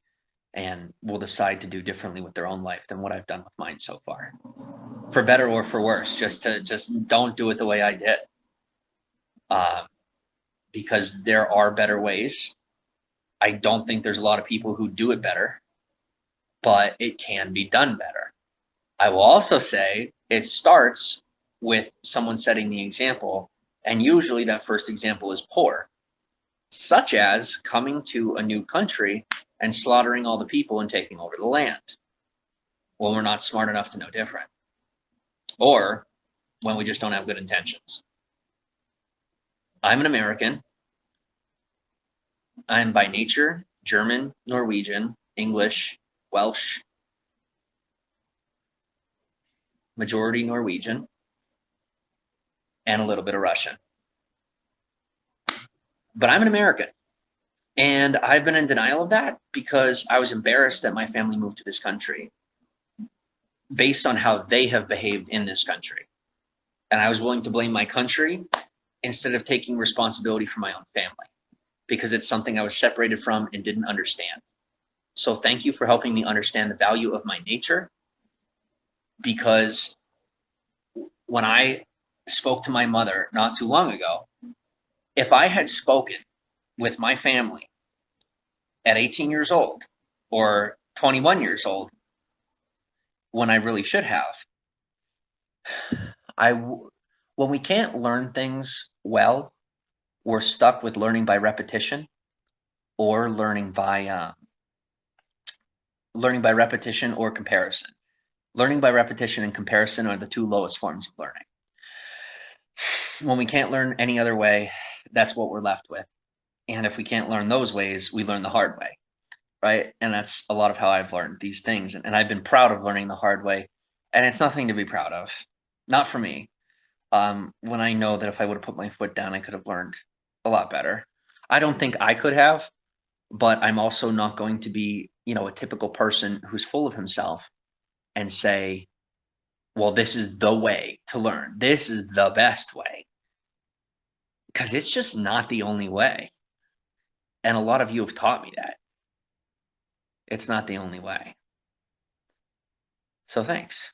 and will decide to do differently with their own life than what I've done with mine so far. For better or for worse, just don't do it the way I did. Because there are better ways. I don't think there's a lot of people who do it better, but it can be done better. I will also say it starts with someone setting the example, and usually that first example is poor, such as coming to a new country and slaughtering all the people and taking over the land when we're not smart enough to know different, or when we just don't have good intentions. I'm an American. I'm by nature German, Norwegian, English, Welsh, majority Norwegian, and a little bit of Russian. But I'm an American. And I've been in denial of that because I was embarrassed that my family moved to this country based on how they have behaved in this country. And I was willing to blame my country instead of taking responsibility for my own family, because it's something I was separated from and didn't understand. So thank you for helping me understand the value of my nature, because when I spoke to my mother not too long ago, if I had spoken with my family at 18 years old or 21 years old when I really should have. When we can't learn things well, we're stuck with learning by repetition or learning by repetition or comparison. Learning by repetition and comparison are the two lowest forms of learning. When we can't learn any other way, that's what we're left with. And if we can't learn those ways, we learn the hard way, right? And that's a lot of how I've learned these things. And I've been proud of learning the hard way. And it's nothing to be proud of, not for me. When I know that if I would have put my foot down, I could have learned a lot better. I don't think I could have, but I'm also not going to be, a typical person who's full of himself and say, well, this is the way to learn. This is the best way. Because it's just not the only way. And a lot of you have taught me that. It's not the only way. So thanks.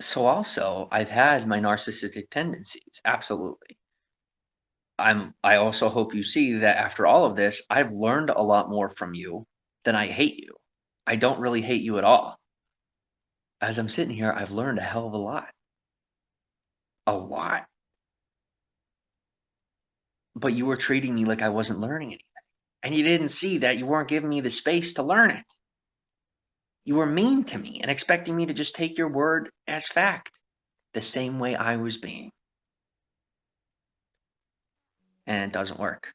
So also, I've had my narcissistic tendencies. Absolutely. I also hope you see that after all of this, I've learned a lot more from you than I hate you. I don't really hate you at all. As I'm sitting here, I've learned a hell of a lot. A lot. But you were treating me like I wasn't learning anything. And you didn't see that you weren't giving me the space to learn it. You were mean to me and expecting me to just take your word as fact, the same way I was being. And it doesn't work.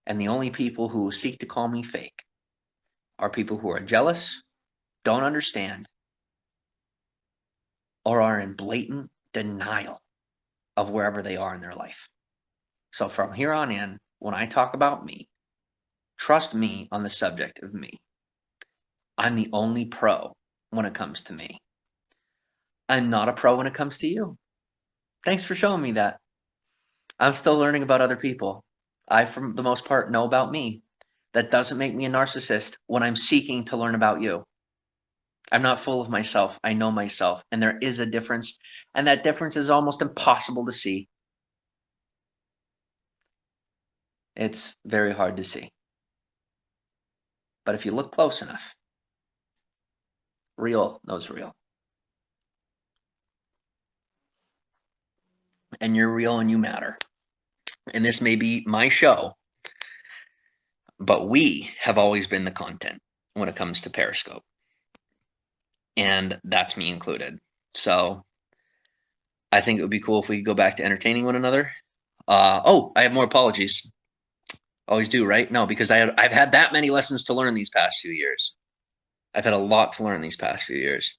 And the only people who seek to call me fake are people who are jealous, don't understand, or are in blatant denial of wherever they are in their life. So from here on in, when I talk about me, trust me on the subject of me. I'm the only pro when it comes to me. I'm not a pro when it comes to you. Thanks for showing me that. I'm still learning about other people. I, for the most part, know about me. That doesn't make me a narcissist when I'm seeking to learn about you. I'm not full of myself. I know myself. And there is a difference. And that difference is almost impossible to see. It's very hard to see. But if you look close enough, real knows real. And you're real and you matter. And this may be my show, but we have always been the content when it comes to Periscope. And that's me included. So I think it would be cool if we could go back to entertaining one another. I have more apologies. Always do, right? No, because I've had that many lessons to learn these past few years. I've had a lot to learn these past few years.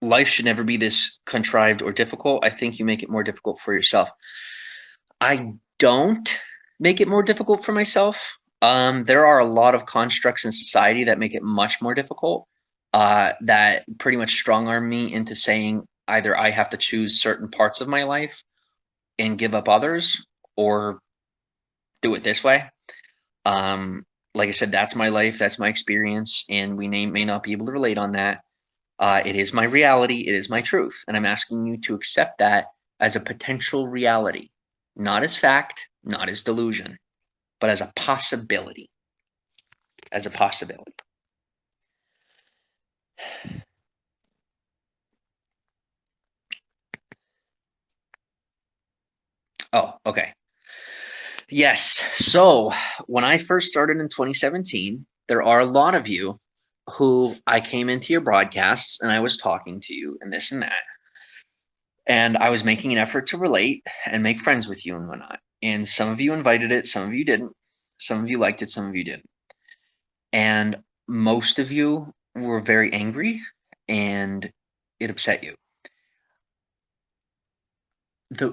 Life should never be this contrived or difficult. I think you make it more difficult for yourself. I don't make it more difficult for myself. There are a lot of constructs in society that make it much more difficult, that pretty much strong arm me into saying either I have to choose certain parts of my life and give up others, or do it this way. Like I said, that's my life, that's my experience, and we may not be able to relate on that. It is my reality, it is my truth, and I'm asking you to accept that as a potential reality, not as fact, not as delusion, but as a possibility. As a possibility. Oh, okay. Yes. So when I first started in 2017, there are a lot of you who I came into your broadcasts and I was talking to you and this and that. And I was making an effort to relate and make friends with you and whatnot. And some of you invited it, some of you didn't. Some of you liked it, some of you didn't. And most of you were very angry and it upset you.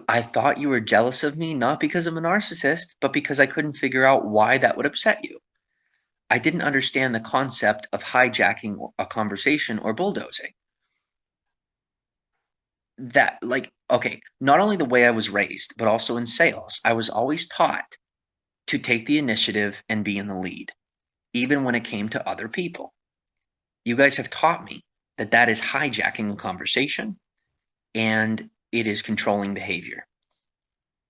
I thought you were jealous of me, not because I'm a narcissist, but because I couldn't figure out why that would upset you. I didn't understand the concept of hijacking a conversation or bulldozing. That, like, okay, not only the way I was raised, but also in sales, I was always taught to take the initiative and be in the lead, even when it came to other people. You guys have taught me that is hijacking a conversation and it is controlling behavior.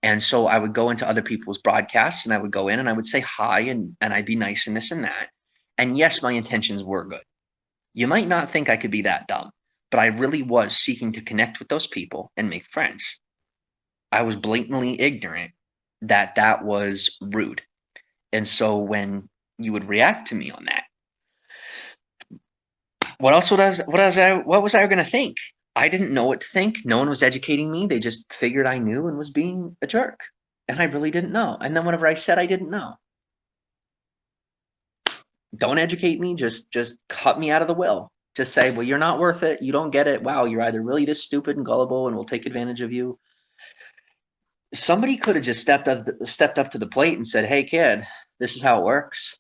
And so I would go into other people's broadcasts and I would go in and I would say hi and I'd be nice and this and that. And yes, my intentions were good. You might not think I could be that dumb, but I really was seeking to connect with those people and make friends. I was blatantly ignorant that that was rude. And so when you would react to me on that, what was I going to think? I didn't know what to think. No one was educating me. They just figured I knew and was being a jerk. And I really didn't know. And then whenever I said I didn't know, don't educate me, just cut me out of the will. Just say, well, you're not worth it. You don't get it. Wow, you're either really this stupid and gullible and we'll take advantage of you. Somebody could have just stepped up to the plate and said, hey, kid, this is how it works.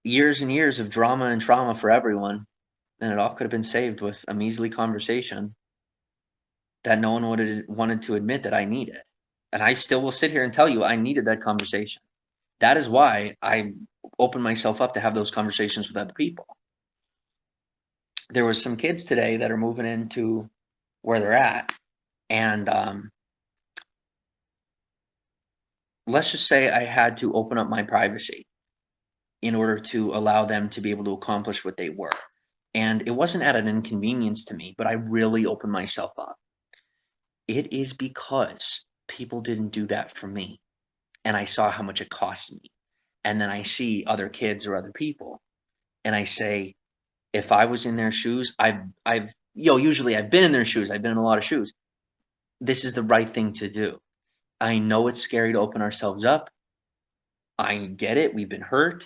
Years and years of drama and trauma for everyone, and it all could have been saved with a measly conversation that no one would have wanted to admit that I needed. And I still will sit here and tell you I needed that conversation. That is why I opened myself up to have those conversations with other people. There was some kids today that are moving into where they're at, and let's just say I had to open up my privacy in order to allow them to be able to accomplish what they were. And it wasn't at an inconvenience to me, but I really opened myself up. It is because people didn't do that for me. And I saw how much it cost me. And then I see other kids or other people, and I say, if I was in their shoes, usually I've been in their shoes. I've been in a lot of shoes. This is the right thing to do. I know it's scary to open ourselves up. I get it. We've been hurt.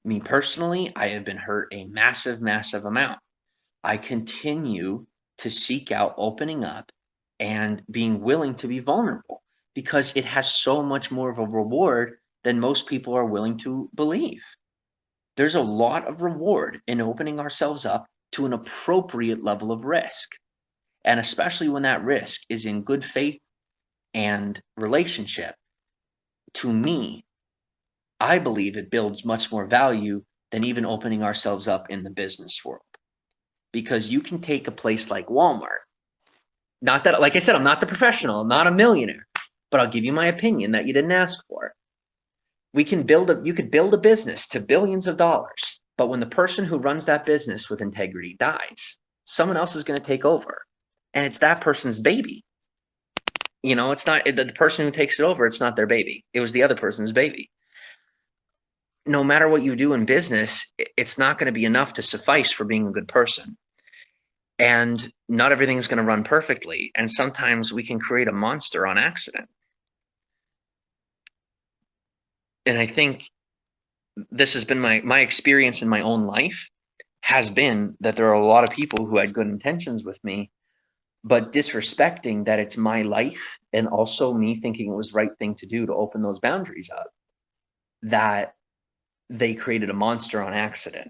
Me personally, I have been hurt a massive, massive amount. I continue to seek out opening up and being willing to be vulnerable because it has so much more of a reward than most people are willing to believe. There's a lot of reward in opening ourselves up to an appropriate level of risk. And especially when that risk is in good faith and relationship, to me, I believe it builds much more value than even opening ourselves up in the business world. Because you can take a place like Walmart. Not that, like I said, I'm not the professional, I'm not a millionaire, but I'll give you my opinion that you didn't ask for. You could build a business to billions of dollars, but when the person who runs that business with integrity dies, someone else is going to take over. And it's that person's baby. It's not the person who takes it over, it's not their baby. It was the other person's baby. No matter what you do in business, it's not going to be enough to suffice for being a good person. And not everything's going to run perfectly. And sometimes we can create a monster on accident. And I think this has been my experience in my own life has been that there are a lot of people who had good intentions with me, but disrespecting that it's my life and also me thinking it was the right thing to do to open those boundaries up, that they created a monster on accident.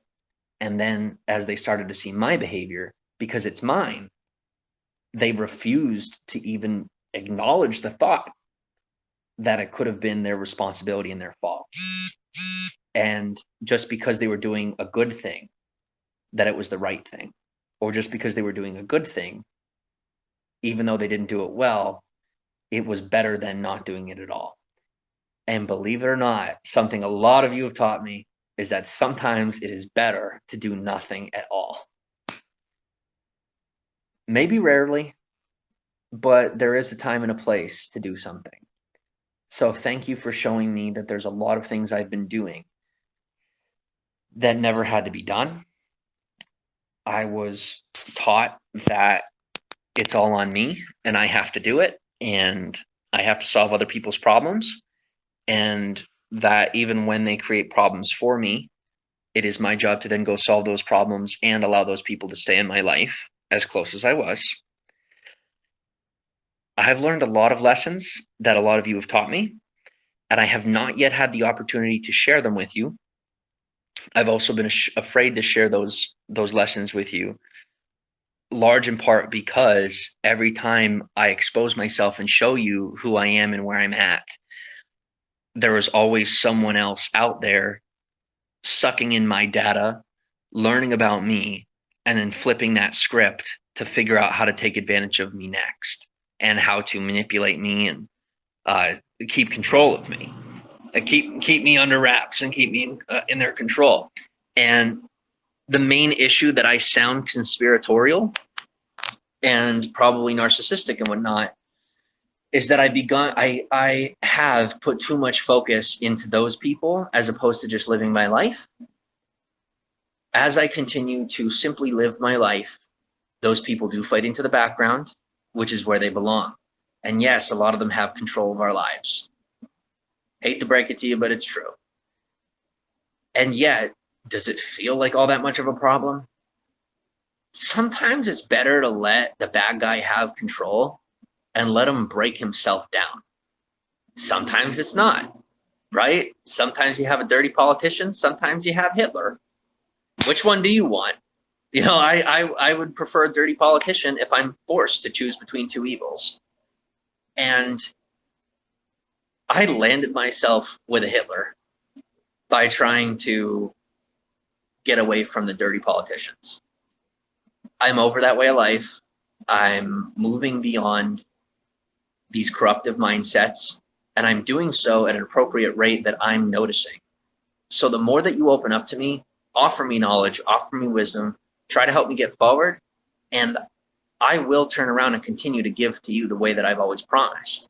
And then as they started to see my behavior, because it's mine, they refused to even acknowledge the thought that it could have been their responsibility and their fault. And just because they were doing a good thing, that it was the right thing. Or just because they were doing a good thing, even though they didn't do it well, it was better than not doing it at all. And believe it or not, something a lot of you have taught me is that sometimes it is better to do nothing at all. Maybe rarely, but there is a time and a place to do something. So thank you for showing me that there's a lot of things I've been doing that never had to be done. I was taught that it's all on me and I have to do it and I have to solve other people's problems, and that even when they create problems for me, it is my job to then go solve those problems and allow those people to stay in my life as close as I was. I've learned a lot of lessons that a lot of you have taught me, and I have not yet had the opportunity to share them with you. I've also been afraid to share those lessons with you, large in part because every time I expose myself and show you who I am and where I'm at, there is always someone else out there sucking in my data, learning about me, and then flipping that script to figure out how to take advantage of me next and how to manipulate me and keep control of me, keep me under wraps and keep me in their control. And the main issue that I sound conspiratorial and probably narcissistic and whatnot is that I have put too much focus into those people as opposed to just living my life. As I continue to simply live my life, those people do fade into the background, which is where they belong. And yes, a lot of them have control of our lives. Hate to break it to you, but it's true. And yet, does it feel like all that much of a problem? Sometimes it's better to let the bad guy have control and let him break himself down. Sometimes it's not, right? Sometimes you have a dirty politician, sometimes you have Hitler. Which one do you want? You know, I would prefer a dirty politician if I'm forced to choose between two evils. And I landed myself with a Hitler by trying to get away from the dirty politicians. I'm over that way of life. I'm moving beyond these corruptive mindsets, and I'm doing so at an appropriate rate that I'm noticing. So the more that you open up to me, offer me knowledge, offer me wisdom, try to help me get forward, and I will turn around and continue to give to you the way that I've always promised.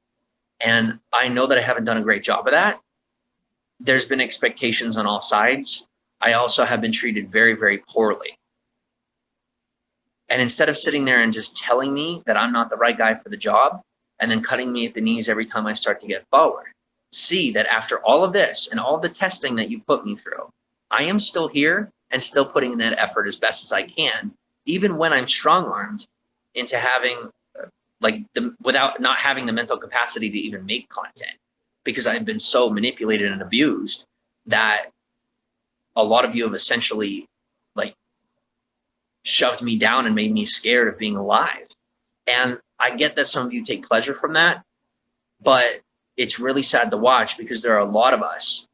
And I know that I haven't done a great job of that. There's been expectations on all sides. I also have been treated very, very poorly. And instead of sitting there and just telling me that I'm not the right guy for the job and then cutting me at the knees every time I start to get forward, see that after all of this and all the testing that you put me through, I am still here and still putting in that effort as best as I can, even when I'm strong-armed into having without not having the mental capacity to even make content, because I've been so manipulated and abused that a lot of you have essentially shoved me down and made me scared of being alive. And I get that some of you take pleasure from that, but it's really sad to watch because there are a lot of us,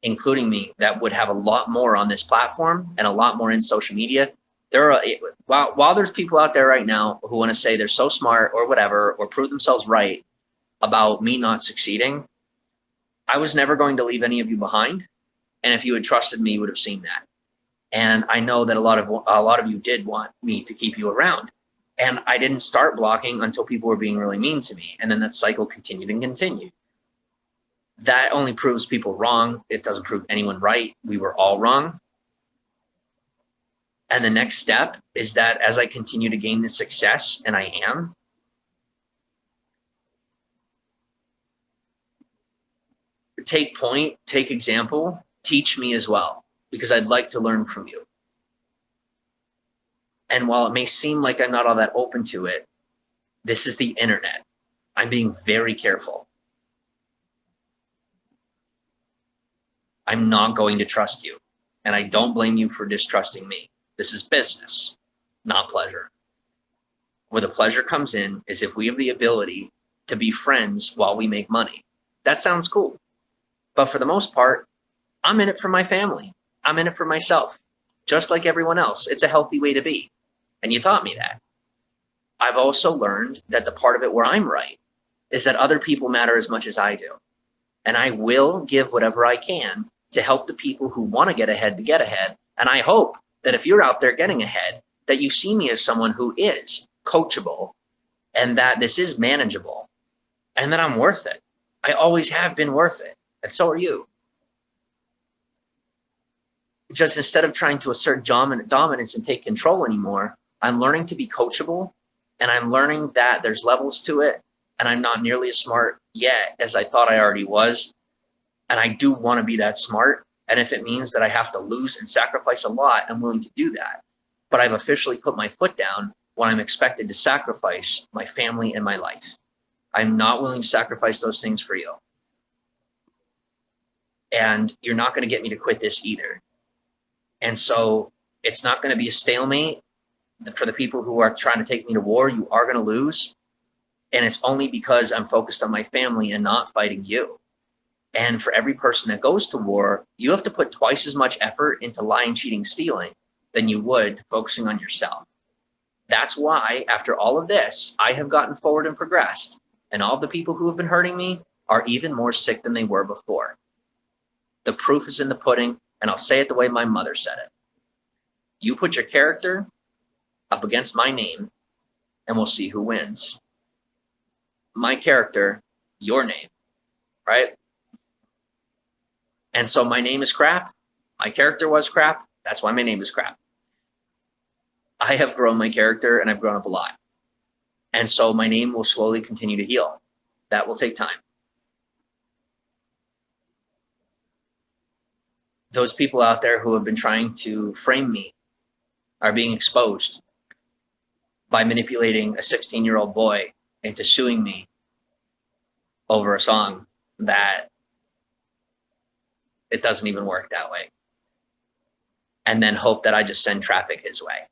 including me, that would have a lot more on this platform and a lot more in social media. There are, while there's people out there right now who want to say they're so smart or whatever, or prove themselves right about me not succeeding, I was never going to leave any of you behind. And if you had trusted me, you would have seen that. And I know that a lot of you did want me to keep you around. And I didn't start blocking until people were being really mean to me. And then that cycle continued and continued. That only proves people wrong. It doesn't prove anyone right. We were all wrong. And the next step is that as I continue to gain this success, and I am, take point, take example, teach me as well, because I'd like to learn from you. And while it may seem like I'm not all that open to it, this is the internet. I'm being very careful. I'm not going to trust you, and I don't blame you for distrusting me. This is business, not pleasure. Where the pleasure comes in is if we have the ability to be friends while we make money. That sounds cool. But for the most part, I'm in it for my family. I'm in it for myself, just like everyone else. It's a healthy way to be. And you taught me that. I've also learned that the part of it where I'm right is that other people matter as much as I do. And I will give whatever I can to help the people who want to get ahead to get ahead. And I hope that if you're out there getting ahead, that you see me as someone who is coachable and that this is manageable and that I'm worth it. I always have been worth it. And so are you. Just instead of trying to assert dominance and take control anymore, I'm learning to be coachable, and I'm learning that there's levels to it, and I'm not nearly as smart yet as I thought I already was. And I do want to be that smart. And if it means that I have to lose and sacrifice a lot, I'm willing to do that. But I've officially put my foot down when I'm expected to sacrifice my family and my life. I'm not willing to sacrifice those things for you. And you're not going to get me to quit this either. And so it's not going to be a stalemate. For the people who are trying to take me to war, you are going to lose. And it's only because I'm focused on my family and not fighting you. And for every person that goes to war, you have to put twice as much effort into lying, cheating, stealing than you would focusing on yourself. That's why, after all of this, I have gotten forward and progressed, and all the people who have been hurting me are even more sick than they were before. The proof is in the pudding, and I'll say it the way my mother said it. You put your character up against my name, and we'll see who wins. My character, your name, right? And so my name is crap. My character was crap. That's why my name is crap. I have grown my character, and I've grown up a lot. And so my name will slowly continue to heal. That will take time. Those people out there who have been trying to frame me are being exposed by manipulating a 16-year-old boy into suing me over a song that it doesn't even work that way, and then hope that I just send traffic his way.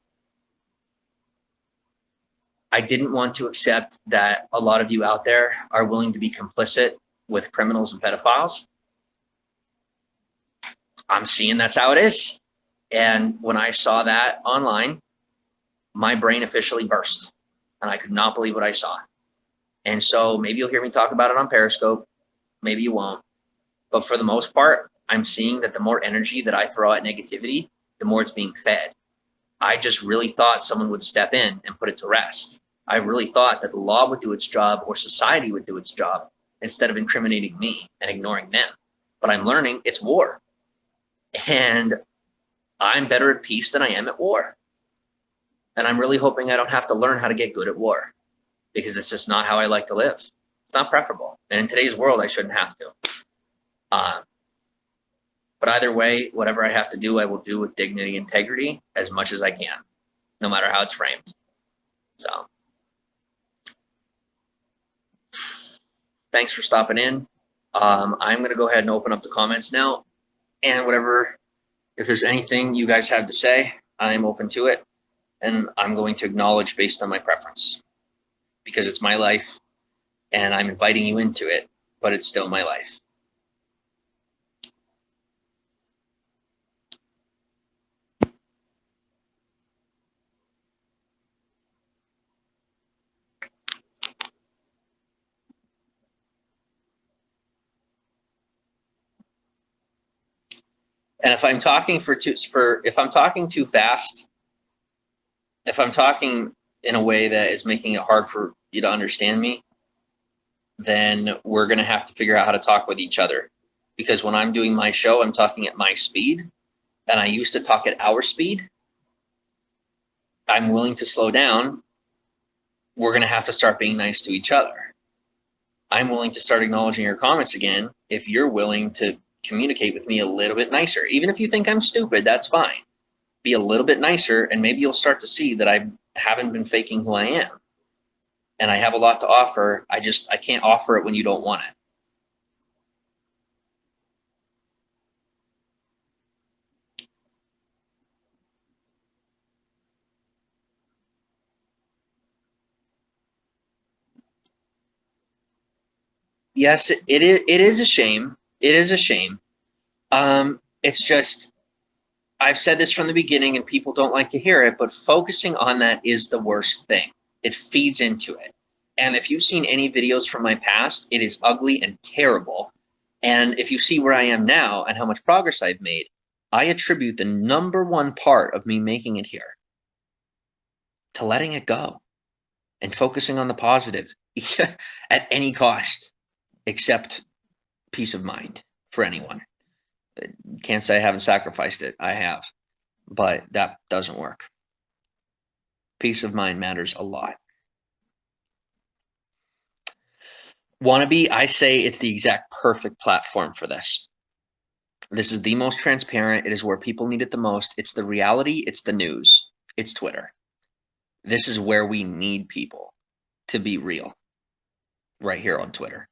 I didn't want to accept that a lot of you out there are willing to be complicit with criminals and pedophiles. I'm seeing that's how it is. And when I saw that online, my brain officially burst, and I could not believe what I saw. And so maybe you'll hear me talk about it on Periscope, maybe you won't. But for the most part, I'm seeing that the more energy that I throw at negativity, the more it's being fed. I just really thought someone would step in and put it to rest. I really thought that the law would do its job, or society would do its job, instead of incriminating me and ignoring them. But I'm learning it's war. And I'm better at peace than I am at war. And I'm really hoping I don't have to learn how to get good at war, because it's just not how I like to live. It's not preferable. And in today's world, I shouldn't have to. But either way, whatever I have to do, I will do with dignity and integrity as much as I can, no matter how it's framed. So thanks for stopping in. I'm going to go ahead and open up the comments now. And whatever, if there's anything you guys have to say, I'm open to it. And I'm going to acknowledge based on my preference, because it's my life and I'm inviting you into it, but it's still my life. And if I'm talking if I'm talking too fast, if I'm talking in a way that is making it hard for you to understand me, then we're going to have to figure out how to talk with each other. Because when I'm doing my show, I'm talking at my speed, and I used to talk at our speed. I'm willing to slow down. We're going to have to start being nice to each other. I'm willing to start acknowledging your comments again if you're willing to communicate with me a little bit nicer. Even if you think I'm stupid, that's fine. Be a little bit nicer, and maybe you'll start to see that I haven't been faking who I am. And I have a lot to offer. I can't offer it when you don't want it. Yes, it is a shame. It is a shame. It's just, I've said this from the beginning and people don't like to hear it, but focusing on that is the worst thing. It feeds into it. And if you've seen any videos from my past, it is ugly and terrible. And if you see where I am now and how much progress I've made, I attribute the #1 part of me making it here to letting it go and focusing on the positive at any cost, except peace of mind for anyone. Can't say I haven't sacrificed it. I have, but that doesn't work. Peace of mind matters a lot. Wannabe, I say it's the exact perfect platform for this. This is the most transparent. It is where people need it the most. It's the reality. It's the news. It's Twitter. This is where we need people to be real, right here on Twitter.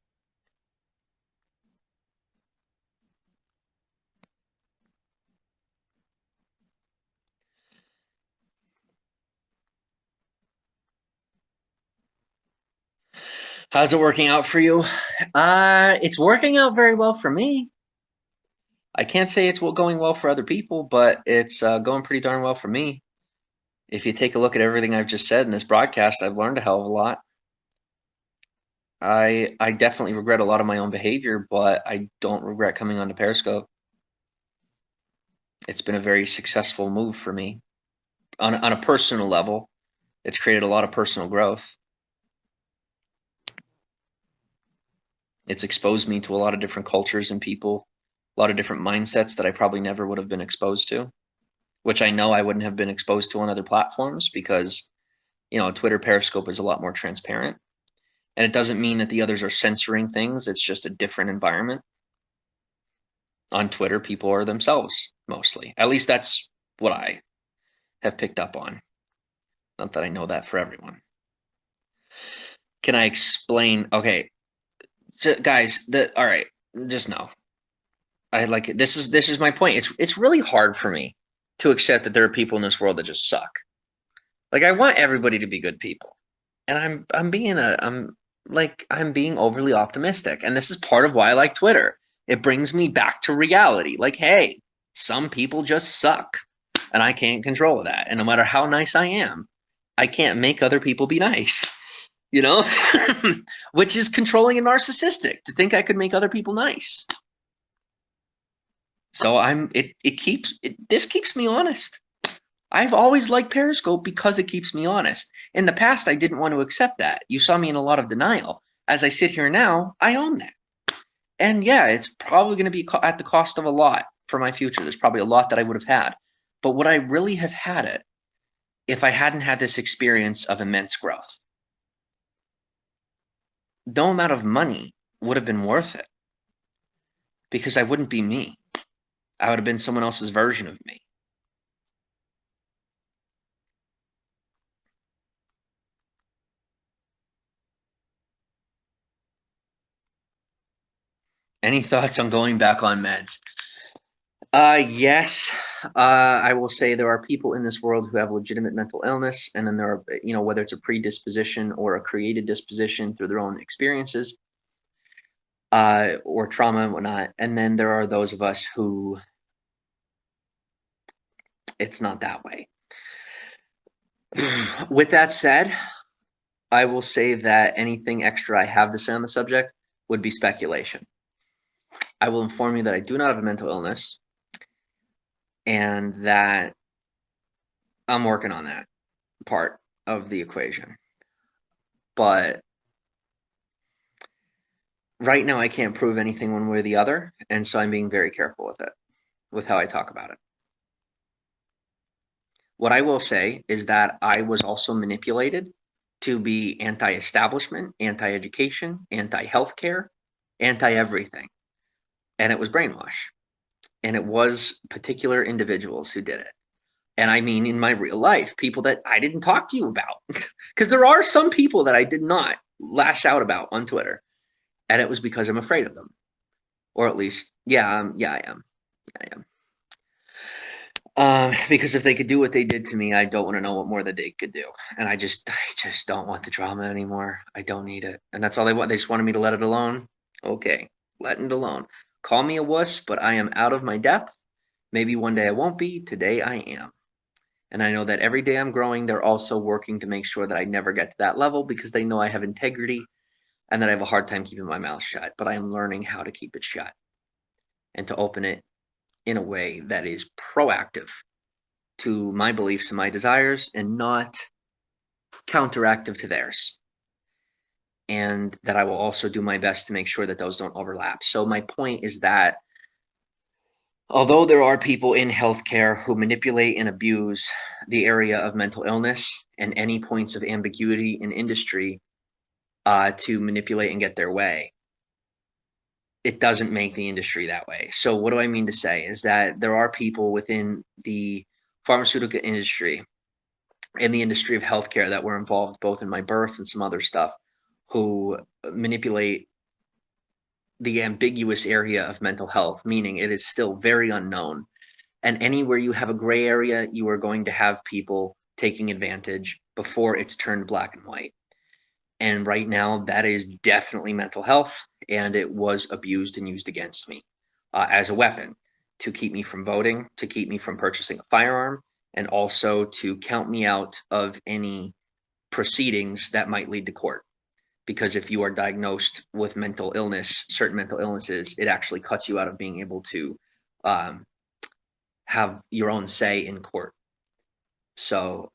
How's it working out for you? It's working out very well for me. I can't say it's going well for other people, but it's going pretty darn well for me. If you take a look at everything I've just said in this broadcast, I've learned a hell of a lot. I definitely regret a lot of my own behavior, but I don't regret coming onto Periscope. It's been a very successful move for me on a personal level. It's created a lot of personal growth. It's exposed me to a lot of different cultures and people, a lot of different mindsets that I probably never would have been exposed to, which I know I wouldn't have been exposed to on other platforms because, Twitter Periscope is a lot more transparent. And it doesn't mean that the others are censoring things. It's just a different environment. On Twitter, people are themselves mostly. At least that's what I have picked up on. Not that I know that for everyone. Can I explain? Okay. So guys, all right, just know. I like it. This is my point. It's really hard for me to accept that there are people in this world that just suck. Like I want everybody to be good people. And I'm being overly optimistic. And this is part of why I like Twitter. It brings me back to reality. Like, hey, some people just suck. And I can't control that. And no matter how nice I am, I can't make other people be nice. Which is controlling and narcissistic to think I could make other people nice. So this keeps me honest. I've always liked Periscope because it keeps me honest. In the past, I didn't want to accept that. You saw me in a lot of denial. As I sit here now, I own that. And yeah, it's probably going to be at the cost of a lot for my future. There's probably a lot that I would have had. But would I really have had it if I hadn't had this experience of immense growth? No amount of money would have been worth it because I wouldn't be me. I would have been someone else's version of me. Any thoughts on going back on meds? Yes. I will say there are people in this world who have legitimate mental illness, and then there are, whether it's a predisposition or a created disposition through their own experiences, or trauma and whatnot. And then there are those of us who it's not that way. With that said, I will say that anything extra I have to say on the subject would be speculation. I will inform you that I do not have a mental illness and that I'm working on that part of the equation. But right now I can't prove anything one way or the other, and so I'm being very careful with it, with how I talk about it. What I will say is that I was also manipulated to be anti-establishment, anti-education, anti-healthcare, anti-everything. And it was brainwash. And it was particular individuals who did it. And I mean in my real life, people that I didn't talk to you about. Because there are some people that I did not lash out about on Twitter. And it was because I'm afraid of them. Or at least, I am. I am. Because if they could do what they did to me, I don't want to know what more that they could do. And I just don't want the drama anymore. I don't need it. And that's all they want. They just wanted me to let it alone. Okay, letting it alone. Call me a wuss, but I am out of my depth. Maybe one day I won't be. Today I am. And I know that every day I'm growing, they're also working to make sure that I never get to that level because they know I have integrity and that I have a hard time keeping my mouth shut. But I am learning how to keep it shut and to open it in a way that is proactive to my beliefs and my desires and not counteractive to theirs. And that I will also do my best to make sure that those don't overlap. So my point is that although there are people in healthcare who manipulate and abuse the area of mental illness and any points of ambiguity in industry to manipulate and get their way, it doesn't make the industry that way. So what do I mean to say is that there are people within the pharmaceutical industry and the industry of healthcare that were involved both in my birth and some other stuff who manipulate the ambiguous area of mental health, meaning it is still very unknown. And anywhere you have a gray area, you are going to have people taking advantage before it's turned black and white. And right now, that is definitely mental health, and it was abused and used against me as a weapon. to keep me from voting, to keep me from purchasing a firearm, and also to count me out of any proceedings that might lead to court. Because if you are diagnosed with mental illness, certain mental illnesses, it actually cuts you out of being able to have your own say in court. So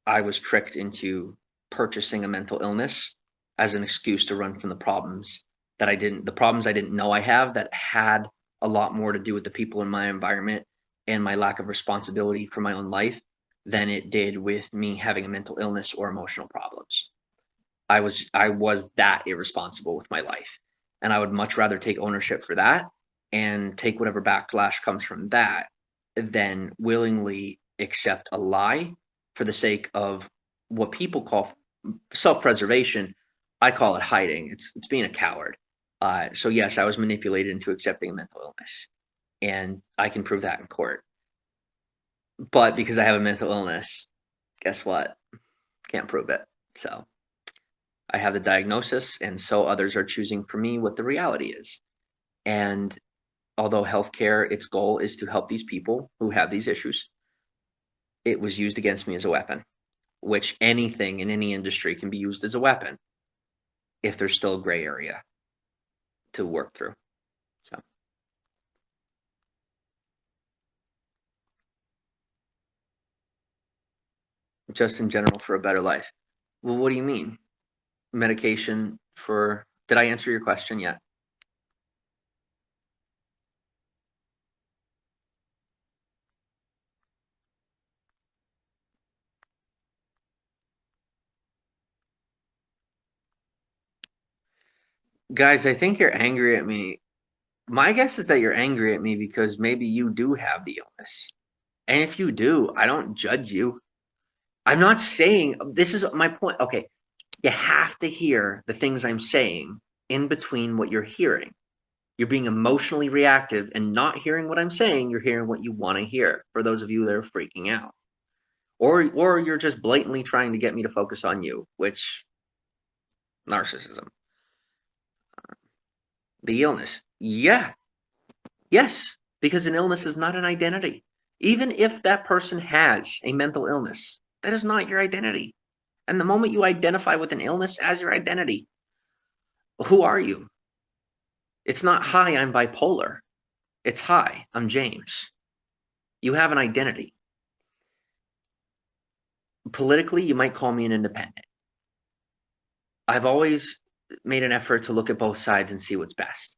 I was tricked into purchasing a mental illness as an excuse to run from the problems I didn't know I have, that had a lot more to do with the people in my environment and my lack of responsibility for my own life than it did with me having a mental illness or emotional problems. I was that irresponsible with my life, and I would much rather take ownership for that and take whatever backlash comes from that than willingly accept a lie for the sake of what people call self-preservation. I call it hiding. It's being a coward. So yes, I was manipulated into accepting a mental illness, and I can prove that in court. But because I have a mental illness, guess what? Can't prove it. So I have the diagnosis, and so others are choosing for me what the reality is. And although healthcare, its goal is to help these people who have these issues, it was used against me as a weapon, which anything in any industry can be used as a weapon if there's still a gray area to work through. So just in general for a better life. Well, what do you mean? Medication for, did I answer your question yet? Guys, I think you're angry at me. My guess is that you're angry at me because maybe you do have the illness. And if you do, I don't judge you. I'm not saying, this is my point. Okay, you have to hear the things I'm saying in between what you're hearing. You're being emotionally reactive and not hearing what I'm saying. You're hearing what you want to hear, for those of you that are freaking out. Or you're just blatantly trying to get me to focus on you, which, narcissism. The illness. Yeah. Yes. Because an illness is not an identity. Even if that person has a mental illness, that is not your identity. And the moment you identify with an illness as your identity, who are you? It's not, hi, I'm bipolar. It's, hi, I'm James. You have an identity. Politically, you might call me an independent. I've always made an effort to look at both sides and see what's best.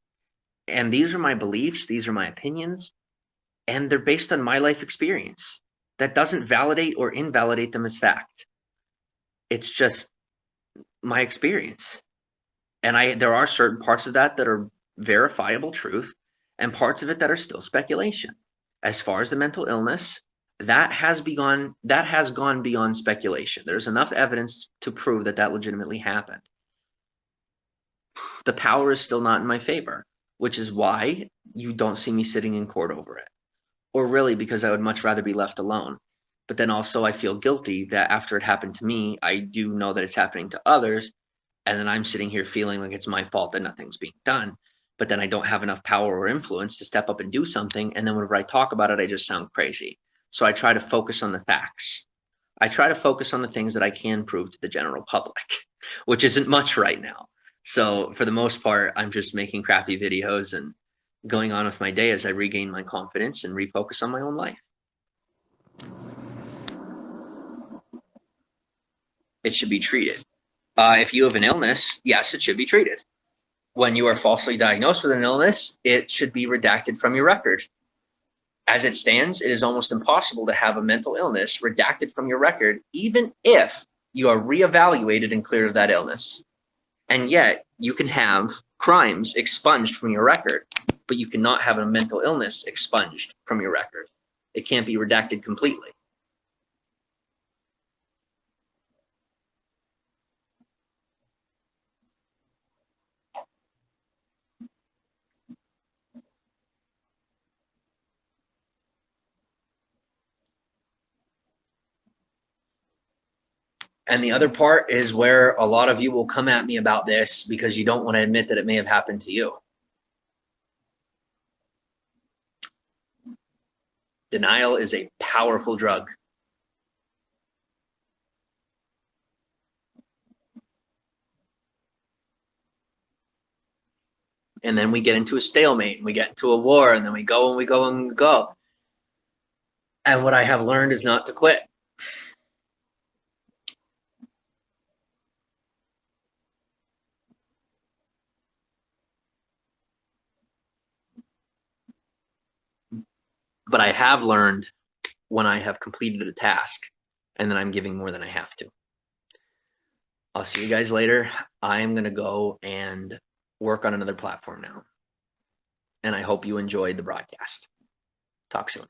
And these are my beliefs, these are my opinions, and they're based on my life experience. That doesn't validate or invalidate them as fact. It's just my experience. And there are certain parts of that that are verifiable truth, and parts of it that are still speculation. As far as the mental illness, that has gone beyond speculation. There's enough evidence to prove that legitimately happened. The power is still not in my favor, which is why you don't see me sitting in court over it. Or really because I would much rather be left alone. But then also I feel guilty that after it happened to me, I do know that it's happening to others. And then I'm sitting here feeling like it's my fault that nothing's being done. But then I don't have enough power or influence to step up and do something. And then whenever I talk about it, I just sound crazy. So I try to focus on the facts. I try to focus on the things that I can prove to the general public, which isn't much right now. So for the most part, I'm just making crappy videos and going on with my day as I regain my confidence and refocus on my own life. It should be treated. If you have an illness, yes, it should be treated. When you are falsely diagnosed with an illness, it should be redacted from your record. As it stands, it is almost impossible to have a mental illness redacted from your record, even if you are reevaluated and cleared of that illness. And yet, you can have crimes expunged from your record, but you cannot have a mental illness expunged from your record. It can't be redacted completely. And the other part is where a lot of you will come at me about this because you don't want to admit that it may have happened to you. Denial is a powerful drug. And then we get into a stalemate, and we get into a war, and then we go and we go and we go. And what I have learned is not to quit. But I have learned when I have completed a task and then I'm giving more than I have to. I'll see you guys later. I'm going to go and work on another platform now. And I hope you enjoyed the broadcast. Talk soon.